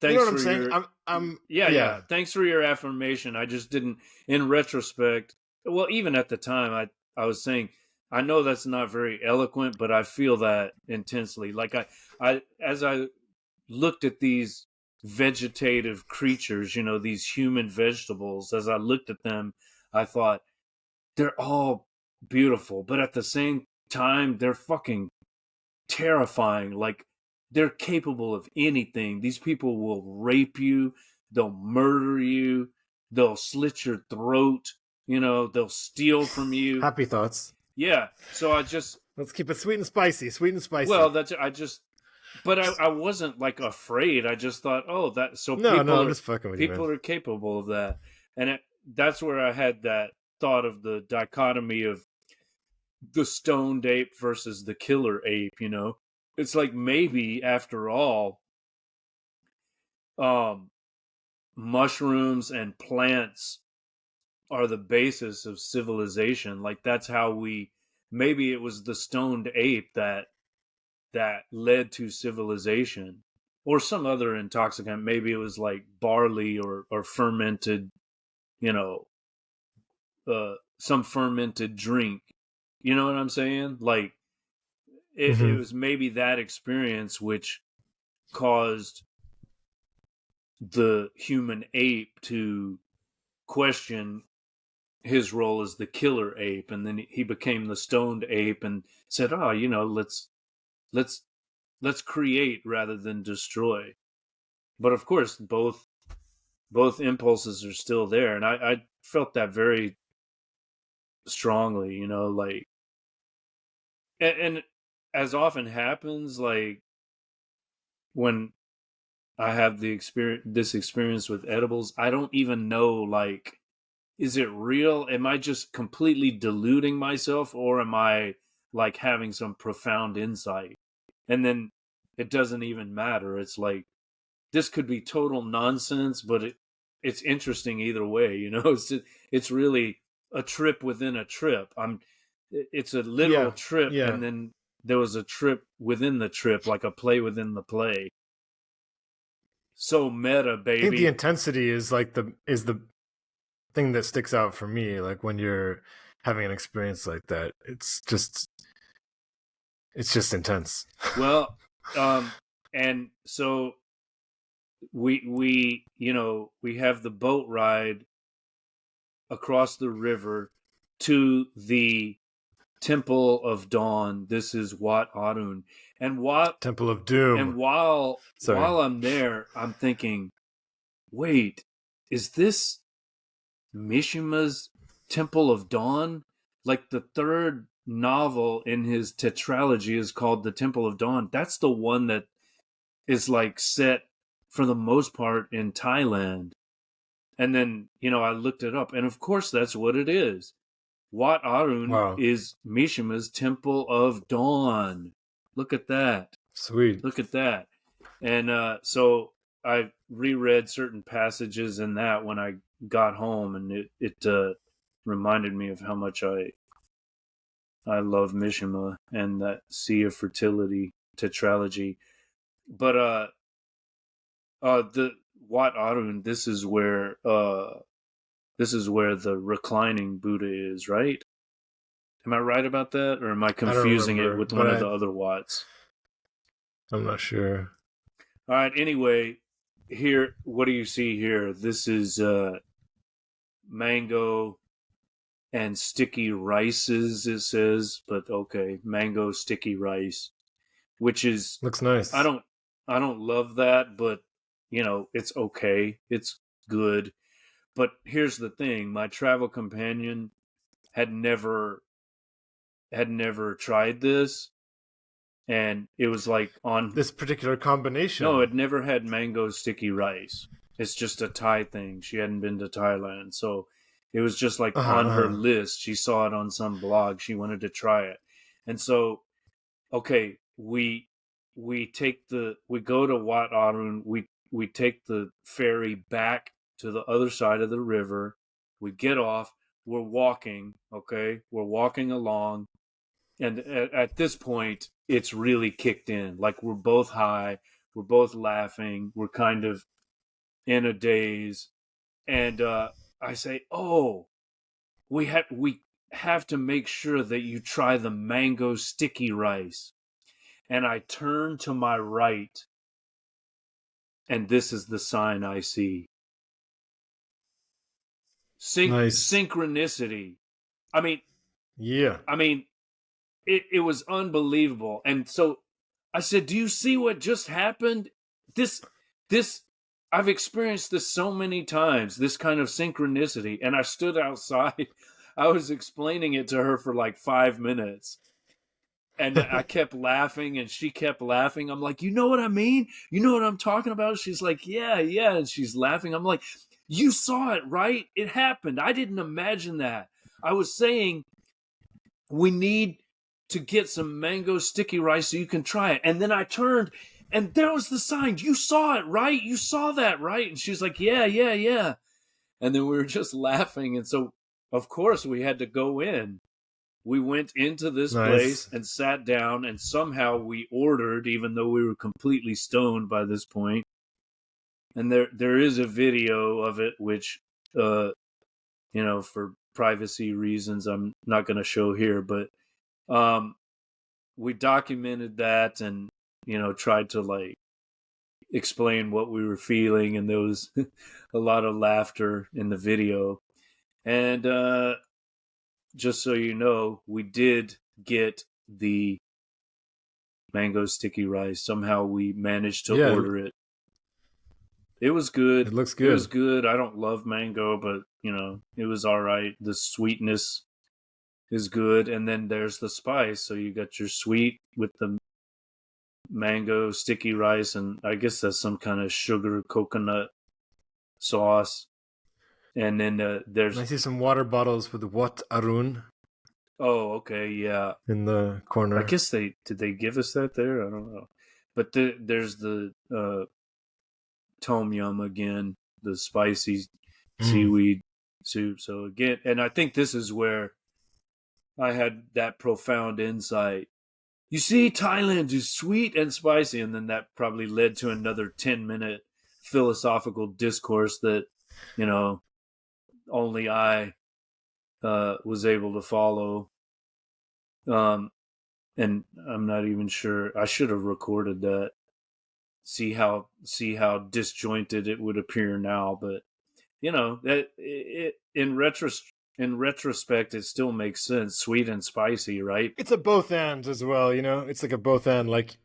you know thanks what I'm for saying? your Yeah. thanks for your affirmation. I just didn't, in retrospect, well, even at the time I was saying I know that's not very eloquent, but I feel that intensely. Like I as I looked at these vegetative creatures, these human vegetables, as I looked at them, I thought they're all beautiful, but at the same time they're fucking terrifying. Like they're capable of anything. These people will rape you, they'll murder you, they'll slit your throat, they'll steal from you. Happy thoughts. Yeah. So I just, Let's keep it sweet and spicy. Sweet and spicy. well, but I wasn't like afraid. I just thought, oh, that, so No, no, I'm just fucking with you, man. people are capable of that. And that's where I had that thought of the dichotomy of the stoned ape versus the killer ape. It's like maybe after all, um mushrooms and plants are the basis of civilization. Like that's how maybe it was the stoned ape that led to civilization, or some other intoxicant. Maybe it was like barley or fermented, you know some fermented drink. You know what I'm saying? Like it Mm-hmm. was maybe that experience which caused the human ape to question his role as the killer ape, and then he became the stoned ape and said, oh, let's let's create rather than destroy. But of course both impulses are still there, and I felt that very strongly, like, and as often happens, like when I have this experience with edibles, I don't even know, like, is it real? Am I just completely deluding myself, or am I like having some profound insight? And then it doesn't even matter. It's like this could be total nonsense, but it's interesting either way. It's really a trip within a trip. It's a literal Yeah, trip, yeah. and then there was a trip within the trip, like a play within the play. So meta, I think the baby. intensity is like the thing that sticks out for me. Like when you're having an experience like that, it's just intense. Well, and so we have the boat ride across the river to the Temple of Dawn. This is Wat Arun, and Temple of Doom. Sorry. while I'm there, I'm thinking, wait, is this Mishima's Temple of Dawn? Like the third novel in his tetralogy is called The Temple of Dawn. That's the one that is like set for the most part in Thailand. And then, I looked it up, and of course that's what it is. Wat Arun Wow. is Mishima's Temple of Dawn. Look at that. Sweet. Look at that. And so I reread certain passages in that when I got home, and it reminded me of how much I love Mishima and that Sea of Fertility tetralogy. But the Wat Arun, this is where the reclining Buddha is, right? Am I right about that, or am I I don't confusing it remember, with but one of the other Watts? I'm not sure. All right. Anyway, here, what do you see here? This is mango and sticky rices. It says, but okay, mango sticky rice, which is Looks I nice. don't I don't love that, but it's okay. It's good. But here's the thing: my travel companion had never tried this, and it was like on This particular no, combination. it never had mango sticky rice. It's just a Thai thing. She hadn't been to Thailand, so it was just like Uh-huh, on her uh-huh. list. She saw it on some blog. She wanted to try it, and so okay, we go to Wat Arun. We take the ferry back to the other side of the river. We get off. We're walking. Okay, we're walking along, And at this point, it's really kicked in. Like we're both high, we're both laughing, we're kind of in a daze, and I say, "Oh, we have to make sure that you try the mango sticky rice." And I turn to my right, and this is the sign I see: Nice. synchronicity. I mean, Yeah. I mean, it was unbelievable. And so I said, "Do you see what just happened? This this I've experienced this so many times, this kind of synchronicity." And I stood outside. I was explaining it to her for like 5 minutes. And I kept laughing and she kept laughing. I'm like, "You know what I mean? You know what I'm talking about?" She's like, "Yeah, yeah." And she's laughing. I'm like, "You saw it, right? It happened. I didn't imagine that. I was saying we need to get some mango sticky rice so you can try it." And then I turned and there was the sign. "You saw it, right? You saw that, right?" And she's like, "Yeah, yeah, yeah." And then we were just laughing. And so, of course, we had to go in. We went into this place Nice. and sat down, and somehow we ordered, even though we were completely stoned by this point. And there is a video of it, which, uh, for privacy reasons, I'm not going to show here. But um, we documented that, and tried to like explain what we were feeling, and there was a lot of laughter in the video. And just so you know, we did get the mango sticky rice. Somehow we managed to Yeah, order it. It was good. it looks It was good. good. I don't love mango, but it was all right. The sweetness is good, and then there's the spice. So you got your sweet with the mango sticky rice, and I guess that's some kind of sugar coconut sauce. And then And I there's see some water bottles with what Arun oh, okay, yeah. in the I corner. guess they give us that there. I don't know, but there's the tom yum again, the spicy Mm. seaweed soup. So again, and I think this is where I had that profound insight. You see, Thailand is sweet and spicy, and then that probably led to another 10-minute philosophical discourse that you know only I was able to follow. Um, and I'm not even sure. I should have recorded that. See how disjointed it would appear now, but that it in retrospect it still makes sense. Sweet and spicy, right? It's a both and as well, It's like a both and. Like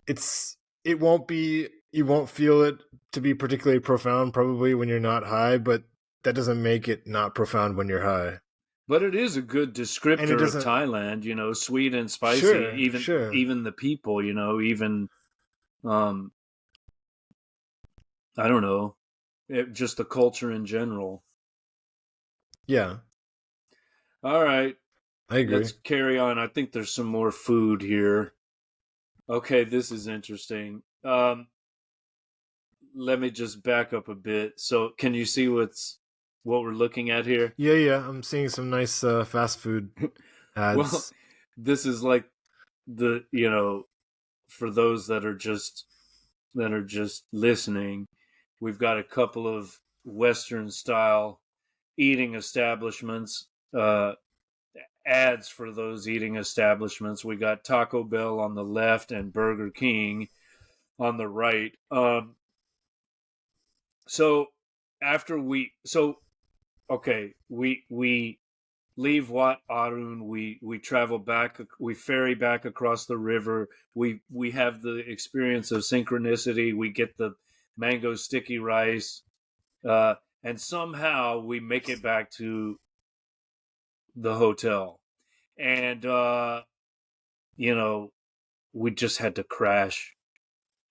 it won't be you won't feel it to be particularly profound probably when you're not high, but that doesn't make it not profound when you're high. But it is a good And it descriptor of doesn't. Thailand. Sweet and spicy. Sure, Even sure. even the people. Even um I don't know, just the culture in general. Yeah, All right, I agree. let's carry on. I think there's some more food here. Okay, this is interesting. Let me just back up a bit. So, can you see what we're looking at here? Yeah, yeah. I'm seeing some nice fast food Well, ads. this is like the for those that are just listening, we've got a couple of Western style eating establishments. Ads for those eating establishments. We got Taco Bell on the left and Burger King on the right. So after okay, we leave Wat Arun. We travel back. We ferry back across the river. We have the experience of synchronicity. We get the mango sticky rice, uh, and somehow we make it back to the hotel. And you know, we just had to crash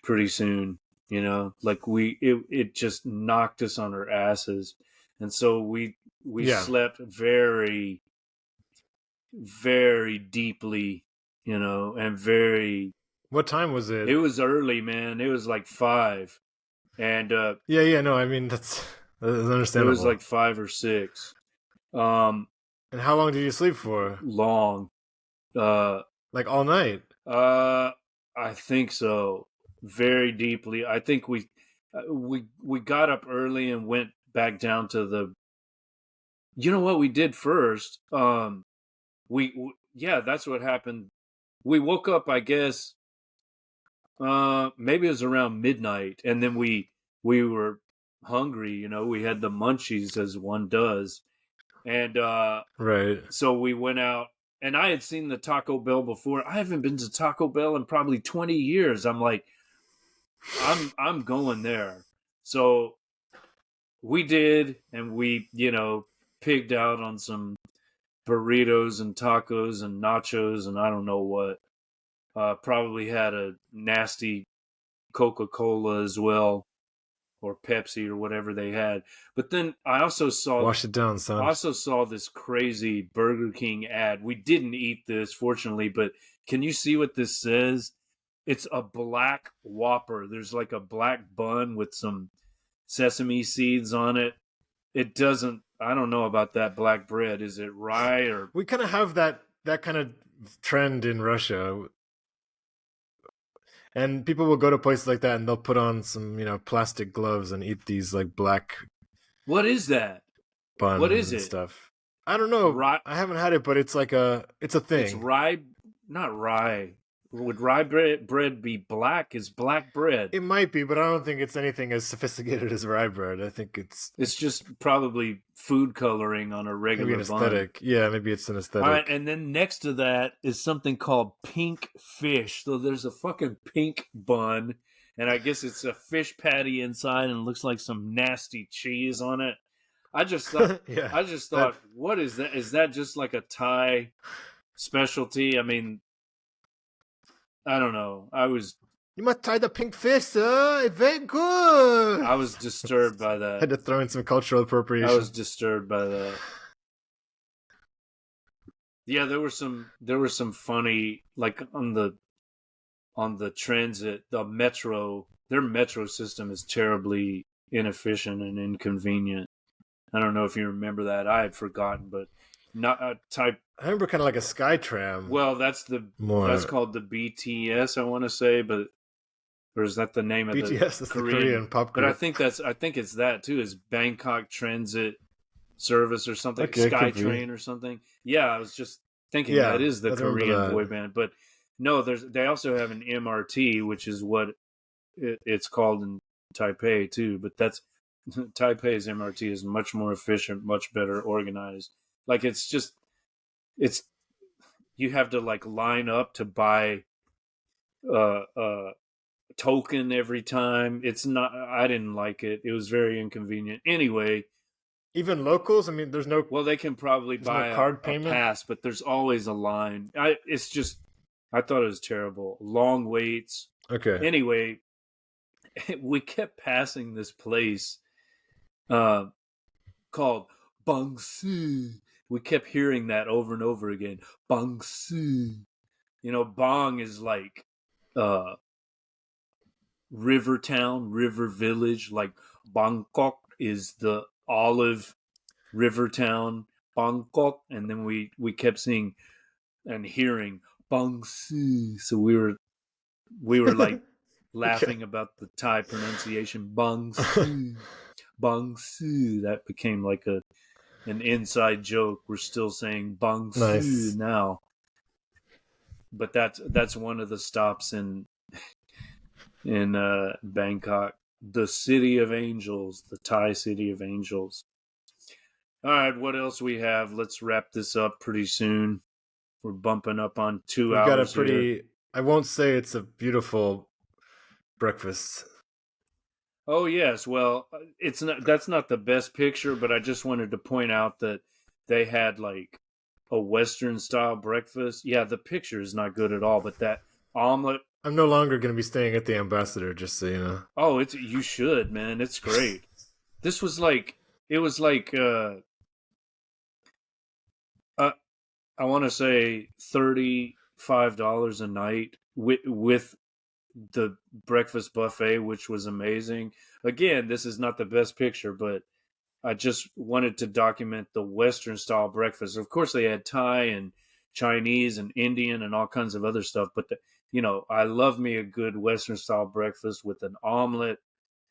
pretty soon. Like it just knocked us on our asses, and so we Yeah. slept very very deeply, and very. What time was it? It was early, man. It was like 5, and Yeah, yeah. No, I mean that's it was understandable. like 5 or 6. Um, And how long did you sleep for? long. Like all night? I think so. Very deeply. I think we got up early and went back down to the. You know what we did first? Yeah, that's what happened. We woke up, I guess. Maybe it was around midnight, and then we were hungry. You know, we had the munchies as one does, and Right. so we went out. And I had seen the Taco Bell before. I haven't been to Taco Bell in probably 20 years. I'm like, I'm going there. So we did, and we, pigged out on some burritos and tacos and nachos and I don't know what. Probably had a nasty Coca-Cola as well, or Pepsi or whatever they had. But then I also saw Wash it down, son. this crazy Burger King ad. We didn't eat this, fortunately, but can you see what this says? It's a black Whopper. There's like a black bun with some sesame seeds on it. It doesn't. I don't know about that black bread. Is it rye or? We kind of have that kind of trend in Russia. And people will go to places like that and they'll put on some, plastic gloves and eat these like black What is that? buns What is and it? stuff. I don't know. Rye. I haven't had it, but it's like it's a thing. It's rye, not rye. Would rye bread be black? Is black bread? It might be, but I don't think it's anything as sophisticated as rye bread. I think it's just probably food coloring on a regular maybe an aesthetic. bun. Yeah, maybe it's an aesthetic. All right, and then next to that is something called pink fish. So there's a fucking pink bun, and I guess it's a fish patty inside, and it looks like some nasty cheese on it. I just thought, yeah, what is that? Is that just like a Thai specialty? I mean, I don't know. You must try the pink fish, sir. It's very good. I was disturbed by I had that. to throw in some cultural appropriation. I was disturbed by that. Yeah, there were some funny, like on the transit, the metro. Their metro system is terribly inefficient and inconvenient. I don't know if you remember that. I had forgotten, but not type. I remember kind of like a sky tram. Well, that's more. called the BTS. I want to say, but or is that the name of BTS? That's the Korean pop group. But I think it's that too. Is Bangkok Transit Service or something? Okay, SkyTrain or something? Yeah, I was just thinking that is the Korean boy band. But no, they also have an MRT, which is what it's called in Taipei too. But that's Taipei's MRT is much more efficient, much better organized. Like it's you have to like line up to buy token every time. It's not. I didn't like it. It was very inconvenient. Anyway, even locals. I mean, there's no. Well, they can probably buy no card a payment? pass, but there's always a line. It's just. I thought it was terrible. Long waits. Okay. Anyway, we kept passing this place called Bangsi. We kept hearing that over and over again. Bangsi. Bang is like river town, river village. Like Bangkok is the olive river town, Bangkok. And then we kept seeing and hearing Bangsi. So we were like laughing about the Thai pronunciation. Bangsi. Bangsi. That became like an inside joke. We're still saying Bangsi now. But that's one of the stops in Bangkok, the city of angels, the Thai city of angels. All right, what else we have? Let's wrap this up pretty soon. We're bumping up on 2 hours. We've got a pretty. Here. I won't say it's a beautiful breakfast. Oh yes, well, it's not. That's not the best picture, but I just wanted to point out that they had like a Western style breakfast. Yeah, the picture is not good at all, but that omelet. I'm no longer going to be staying at the Ambassador, just so you know. Oh, you should, man. It's great. This was like it was like I want to say $35 a night with the breakfast buffet, which was amazing. Again, this is not the best picture, but I just wanted to document the Western style breakfast. Of course, they had Thai and Chinese and Indian and all kinds of other stuff. But I love me a good Western style breakfast with an omelet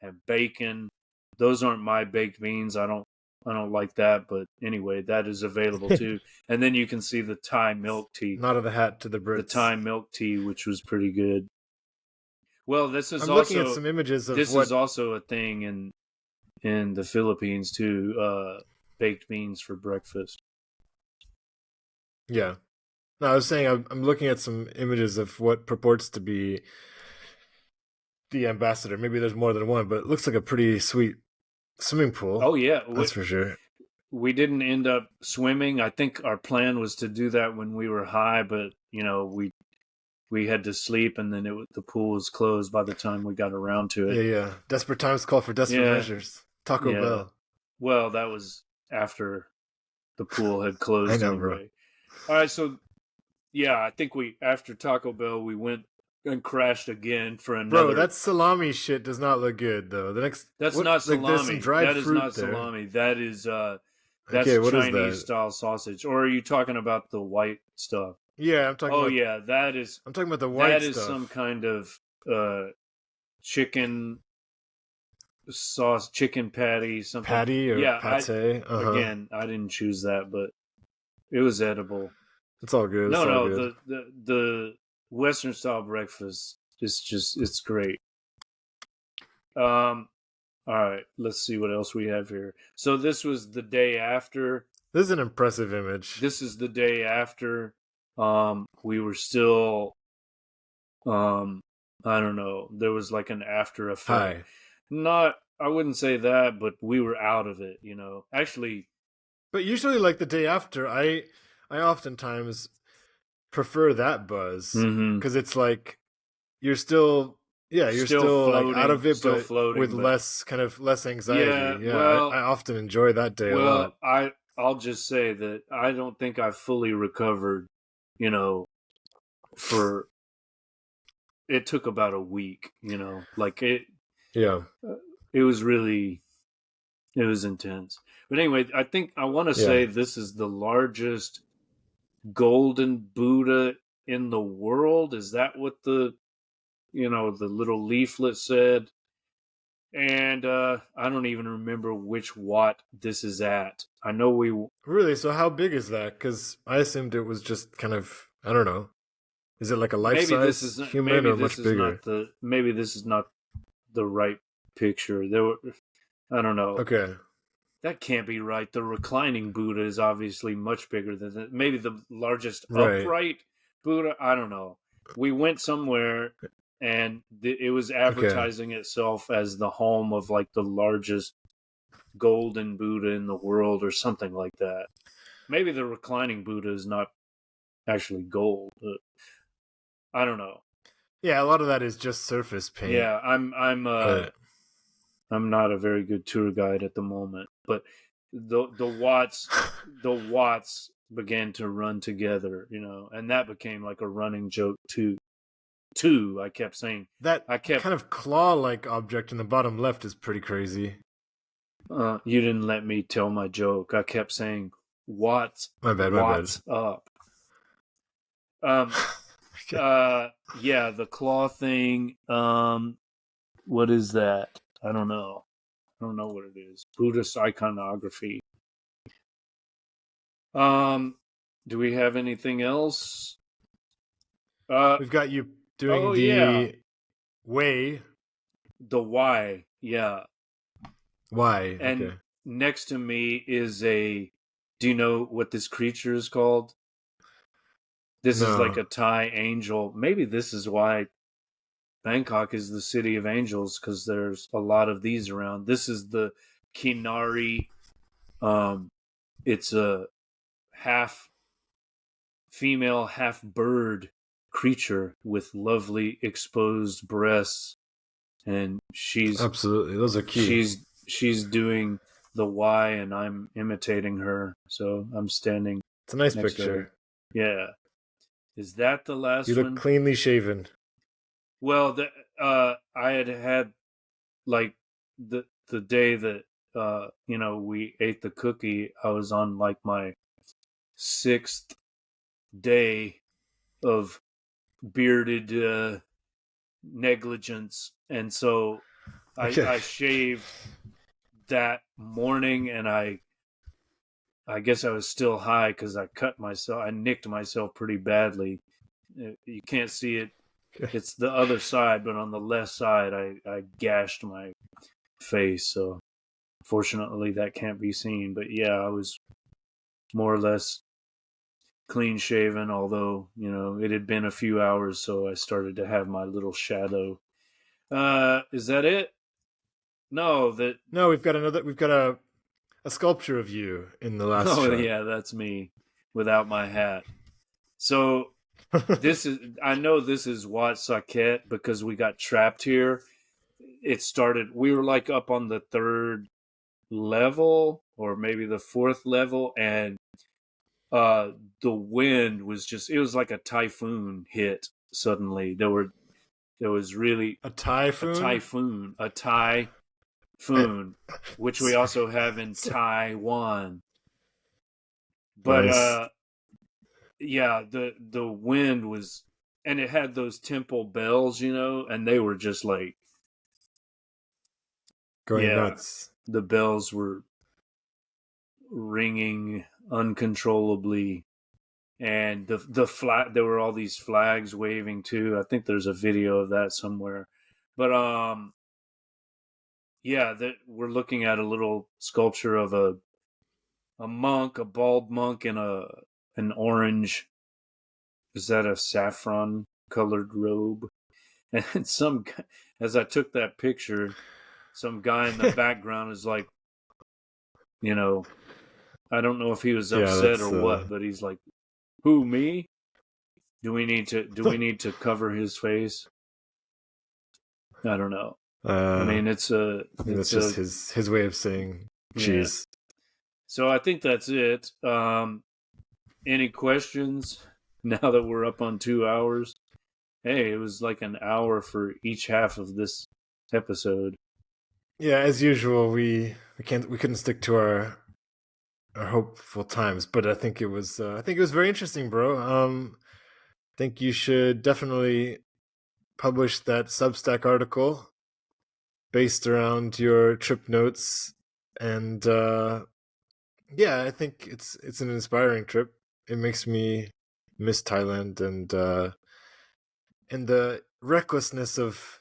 and bacon. Those aren't my baked beans. I don't like that, but anyway, that is available too. And then you can see the Thai milk tea. Not of the hat to the Brits. The Thai milk tea, which was pretty good. Well, I'm looking at some images of this is also a thing in the Philippines too. Baked beans for breakfast. Yeah. No, I was saying I'm looking at some images of what purports to be the ambassador. Maybe there's more than one, but it looks like a pretty sweet swimming pool. Oh yeah, that's for sure. We didn't end up swimming. I think our plan was to do that when we were high, but we had to sleep, and then the pool was closed by the time we got around to it. Yeah. Desperate times call for desperate measures. Taco Bell. Well, that was after the pool had closed. I know, anyway. bro. All right, so I think after Taco Bell we went and crashed again for another. Bro, that salami shit does not look good though. That's not salami. There's some dried that is fruit not there. Salami. That is that's okay, what Chinese is that? style sausage. Or are you talking about the white stuff? Yeah, I'm talking. Oh yeah, that is. I'm talking about the white stuff. That is some kind of chicken sauce, chicken patty, something. Patty or pate. Again, I didn't choose that, but it was edible. It's all good. Good. The Western style breakfast is it's great. All right, let's see what else we have here. So this was the day after. This is an impressive image. This is the day after. We were still, I don't know. There was like an after effect. I wouldn't say that, but we were out of it. Actually. But usually, like the day after, I oftentimes prefer that buzz because it's like you're still floating, like out of it, but floating, with less anxiety. Yeah, well, I often enjoy that day a lot. I'll just say that I don't think I fully recovered. It took about a week. Like it. Yeah, it was intense. But anyway, I think I want to say this is the largest golden Buddha in the world. Is that what the little leaflet said? And I don't even remember which Wat this is at. I know we really. So how big is that? Because I assumed it was just kind of, I don't know. Is it like a life size human or much bigger? Maybe this is not the right picture. I don't know. Okay. That can't be right. The reclining Buddha is obviously much bigger than that. Maybe the largest upright Buddha. I don't know. We went somewhere and it was advertising itself as the home of like the largest golden Buddha in the world or something like that. Maybe the reclining Buddha is not actually gold. But I don't know. Yeah, a lot of that is just surface paint. Yeah, I'm not a very good tour guide at the moment, but the Watts began to run together, and that became like a running joke too. I kept saying that kind of claw-like object in the bottom left is pretty crazy. You didn't let me tell my joke. I kept saying Watts. My bad. Up. Yeah, the claw thing. What is that? I don't know what it is. Buddhist iconography. Do we have anything else? We've got you doing the way. The Y, yeah. Y, and next to me is do you know what this creature is called? This is like a Thai angel. Maybe this is why Bangkok is the city of angels, because there's a lot of these around. This is the Kinari. It's a half female, half bird creature with lovely exposed breasts, and she's absolutely, those are cute. She's doing the Y, and I'm imitating her. So I'm standing. It's a nice picture. Yeah. Is that the last one? You look cleanly shaven. Well, I had like the day that we ate the cookie. I was on like my 6th day of bearded negligence, and so Okay. I shaved that morning, and I guess I was still high because I nicked myself pretty badly. You can't see it. Okay. It's the other side, but on the left side, I gashed my face. So fortunately, that can't be seen. But yeah, I was more or less clean shaven, although, it had been a few hours, so I started to have my little shadow. Is that it? No, that. No, we've got a sculpture of you in the last Oh, shot. yeah, that's me without my hat. So I know this is Wat Saket because we got trapped here. We were like up on the third level or maybe the fourth level, and uh, the wind was it was like a typhoon hit suddenly. There was really A a typhoon? typhoon, I, which we also have in Taiwan. But nice. yeah, the wind was, and it had those temple bells, and they were just like, Going yeah, nuts. the bells were ringing uncontrollably, and the flag, there were all these flags waving too. I think there's a video of that somewhere. But yeah, that we're looking at a little sculpture of a monk, a bald monk in an orange, is that a saffron colored robe? And as I took that picture, some guy in the background is like, you know, I don't know if he was Yeah, upset or that's what, but he's like, "Who, me? Do we need to cover his face?" I don't know. I I mean, think that's just his way of saying yeah. cheese. So I think that's it. Any questions now that we're up on 2 hours? Hey, it was like an hour for each half of this episode. Yeah, as usual, we couldn't stick to our hopeful times, but I think it was very interesting, bro. I think you should definitely publish that Substack article based around your trip notes, and yeah, I think it's an inspiring trip. It makes me miss Thailand and the recklessness of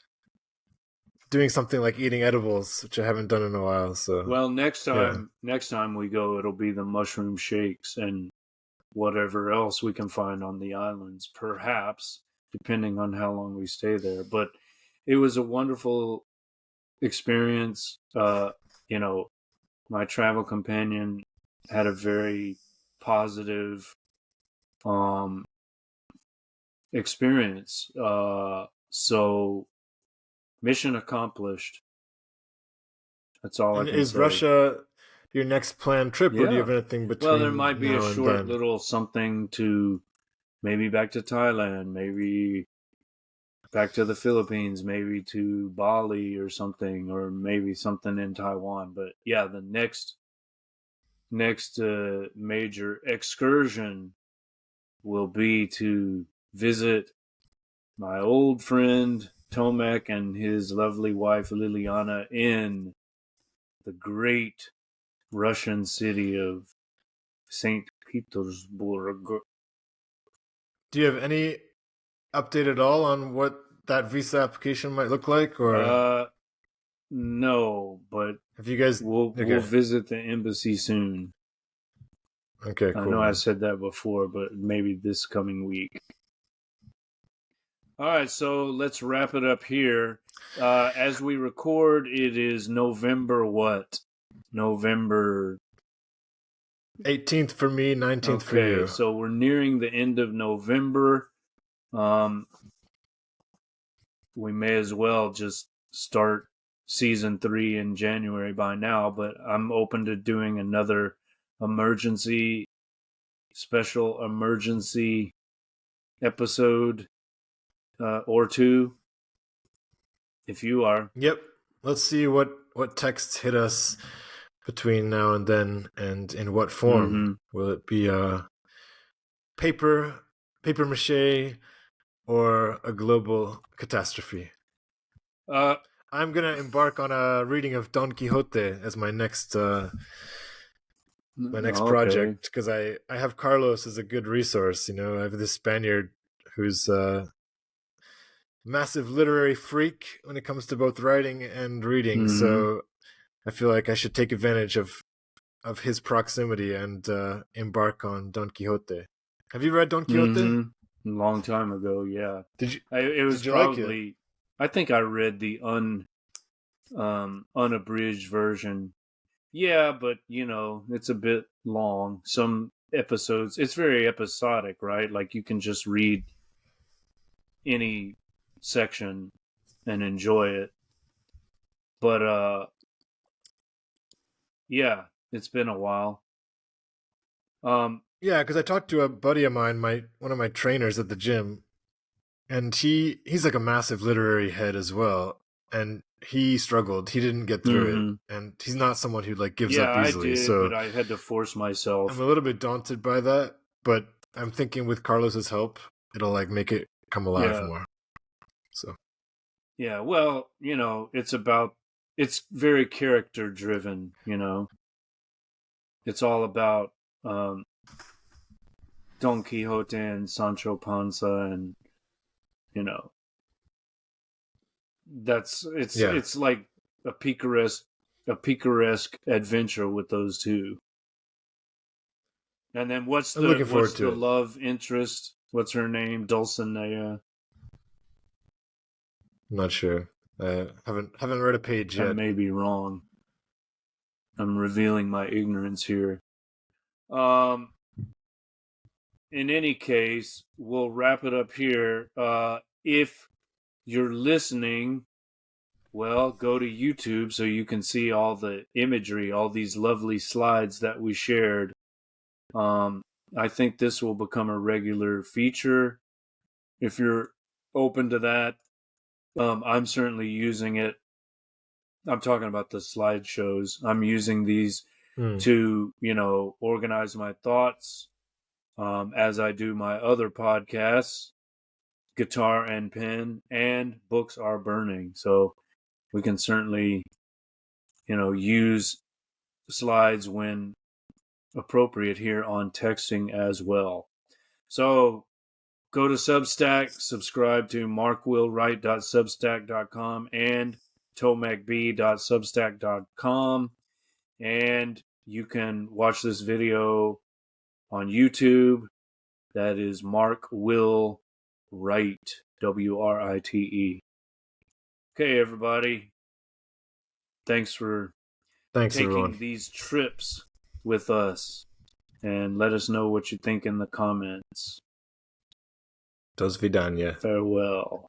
doing something like eating edibles, which I haven't done in a while. So Well, yeah, next time we go, it'll be the mushroom shakes and whatever else we can find on the islands, perhaps, depending on how long we stay there. But it was a wonderful experience. You know, my travel companion had a very positive um, experience. So mission accomplished. That's all I and can is say. Russia your next planned trip, or do you Yeah. have anything Well, there between might be a now and short then? little something to maybe back to Thailand, maybe back to the Philippines, maybe to Bali or something, or maybe something in Taiwan. But yeah, the next major excursion will be to visit my old friend Tomek and his lovely wife Liliana in the great Russian city of St. Petersburg. Do you have any update at all on what that visa application might look like, or Uh, no, but have you guys? we'll Okay, visit the embassy soon. okay, I cool, know I man. said that before, but maybe this coming week. All right, so let's wrap it up here. As we record, it is November what? November. 18th for me, 19th for Okay, you. so we're nearing the end of November. Um, we may as well just start season 3 in January by now, but I'm open to doing another emergency, special emergency episode or two if you are. Yep. Let's see what texts hit us between now and then, and in what form. Mm-hmm. Will it be a paper mache, or a global catastrophe? Uh, I'm gonna embark on a reading of Don Quixote as my next okay. project, because I have Carlos as a good resource. You know, I have this Spaniard who's a massive literary freak when it comes to both writing and reading. Mm-hmm. So I feel like I should take advantage of his proximity and embark on Don Quixote. Have you read Don Quixote? Mm-hmm. A long time ago, yeah. Did you It was did you like it? probably. I think I read the unabridged version. Yeah, but it's a bit long. Some episodes, it's very episodic, right? Like you can just read any section and enjoy it. But yeah, it's been a while. Um, Yeah, because I talked to a buddy of mine, one of my trainers at the gym, and he's like a massive literary head as well, and he struggled. He didn't get through it, mhm. and he's not someone who like gives Yeah, up I easily. did, but So I had to force I'm myself. a little bit daunted by that, but I'm thinking with Carlos's help, it'll like make it come alive Yeah, more. So yeah. Well, it's very character driven. It's all about um, Don Quixote and Sancho Panza, and you know yeah, it's like a picaresque adventure with those two. And then what's I'm the looking what's forward the to it. love interest? What's her name? Dulcinea. I'm not sure. Haven't read a page I yet. may be wrong. I'm revealing my ignorance here. Um, in any case, we'll wrap it up here. If you're listening, well, go to YouTube so you can see all the imagery, all these lovely slides that we shared. Um, I think this will become a regular feature. If you're open to that, I'm certainly using it. I'm talking about the slideshows. I'm using these Hmm. to, organize my thoughts as I do my other podcasts, Guitar and Pen, and Books Are Burning. So we can certainly, use slides when appropriate here on texting as well. So go to Substack, subscribe to markwillwright.substack.com and tomekb.substack.com, and you can watch this video on YouTube. That is Mark Will Wright, Write. Okay, everybody. Thanks for Thanks, everyone. taking these trips with us, and let us know what you think in the comments. Do svidania. Farewell.